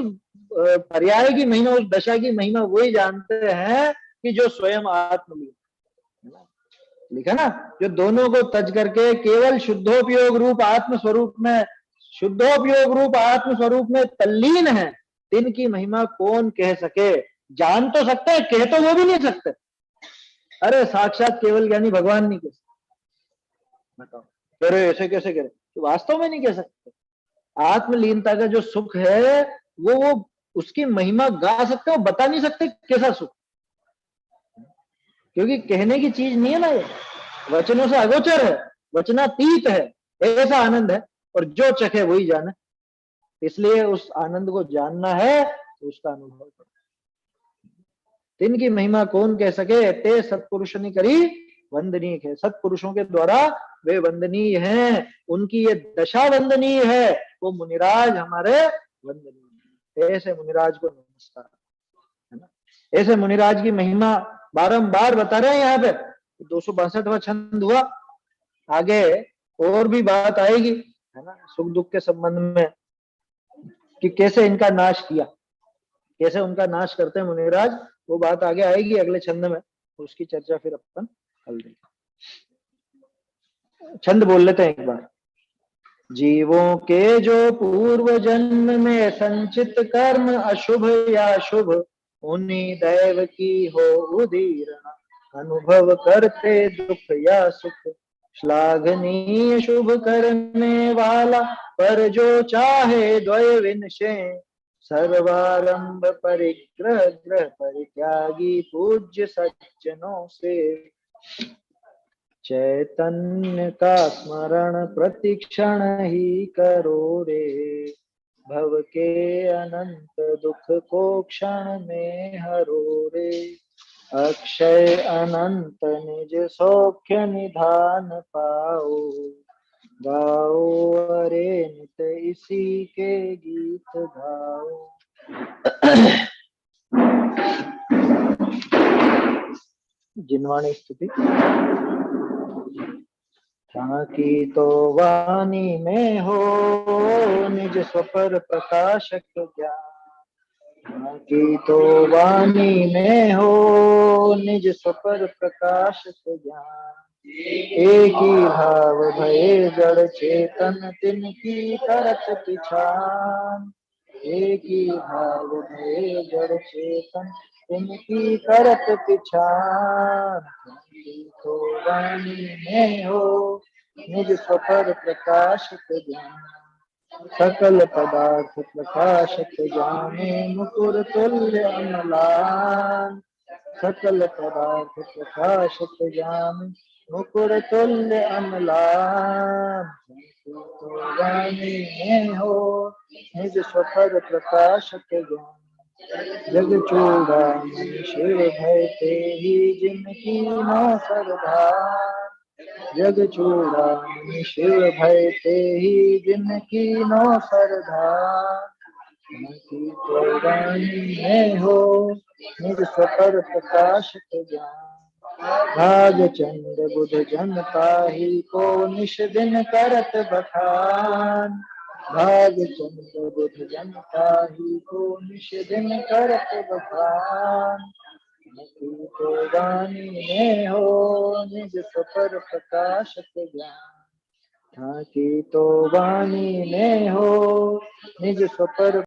[SPEAKER 1] पर्याय की महिमा, उस दशा की महिमा वही जानते हैं कि जो स्वयं आत्मलीन। लिखा ना, जो दोनों को तज करके केवल शुद्धोपयोग रूप आत्म स्वरूप में, शुद्धोपयोग रूप आत्म स्वरूप में तल्लीन है, तिनकी महिमा कौन कह सके। जान तो सकते हैं, कह तो वो भी नहीं सकते। अरे साक्षात केवल ज्ञानी भगवान नहीं कह सकते। बताओ अरे ऐसे कैसे कह रहे, तो वास्तव में नहीं कह सकते। आत्मलीनता का जो सुख है वो उसकी महिमा गा सकते हो, बता नहीं सकते कैसा सुख, क्योंकि कहने की चीज नहीं है ना, ये वचनों से अगोचर है, वचनातीत है। ऐसा आनंद है, और जो चखे वही जाने। इसलिए उस आनंद को जानना है तो उसका अनुभव करो। तिनकी महिमा कौन कह सके, ते सत्पुरुष ने करी वंदनीय है। सत्पुरुषों के द्वारा वे वंदनीय हैं, उनकी ये दशा वंदनीय है। वो मुनिराज हमारे वंदनीय। ऐसे मुनिराज को नमस्कार, है ना। ऐसे मुनिराज की महिमा बारंबार बता रहे हैं यहाँ पे। 262वां छंद हुआ। आगे और भी बात आएगी, है ना, सुख दुख के संबंध में, कि कैसे इनका नाश किया, कैसे उनका नाश करते हैं मुनिराज। वो बात आगे आएगी अगले छंद में, उसकी चर्चा फिर अपन कल देंगे। छंद बोल लेते हैं एक बार। जीवों के जो पूर्व जन्म में संचित कर्म अशुभ या शुभ, उन्हीं दैव की हो उदीरणा, अनुभव करते दुख या सुख। श्लाघनीय शुभ करने वाला, पर जो चाहे द्वय विनशे, सर्वारंभ परिग्रह ग्रह परित्यागी पूज्य सज्जनों से। चैतन्य का स्मरण प्रतिक्षण ही करो रे, भव के अनंत दुख को क्षण में हरो रे। अक्षय अनंत निज सौख्य निधान पाओ, गाओ अरे नित इसी के गीत गाओ। जिनवाणी स्तुति। ताकि तो वाणी में हो निज स्वपर प्रकाशक ज्ञान, ताकि तो वाणी में हो निज स्वपर प्रकाशक ज्ञान। एक ही भाव भये जड़ चेतन तिनकी करत पिछान, एक ही भाव भये जड़ चेतन तिनकी करत पिछान। तो वाणी में हो निज स्वपर प्रकाशक ज्ञान, सकल पदार्थ प्रकाशक जाने मुकुर तुल्य अमलान। सकल पदार्थ प्रकाशक जाने मुकुर तुल्य अमलान। तो वाणी में हो निज स्वपर प्रकाशक ज्ञान। जग चूड़ामणि शिव भय ते ही जिनकी नौ सरदार। जग चूड़ामणि शिव भय ते ही जिनकी नौ सरदार। की तो वाणी में हो निज स्वपर प्रकाशक ज्ञान। भाग चंद बुध जन पाही को निश दिन करत बखान। भाग चंद बुध जन पाही को निश दिन करत बखान। तो वाणी में हो निज स्वपर प्रकाशक ज्ञान। हाँ की तो वाणी में हो निज स्वपर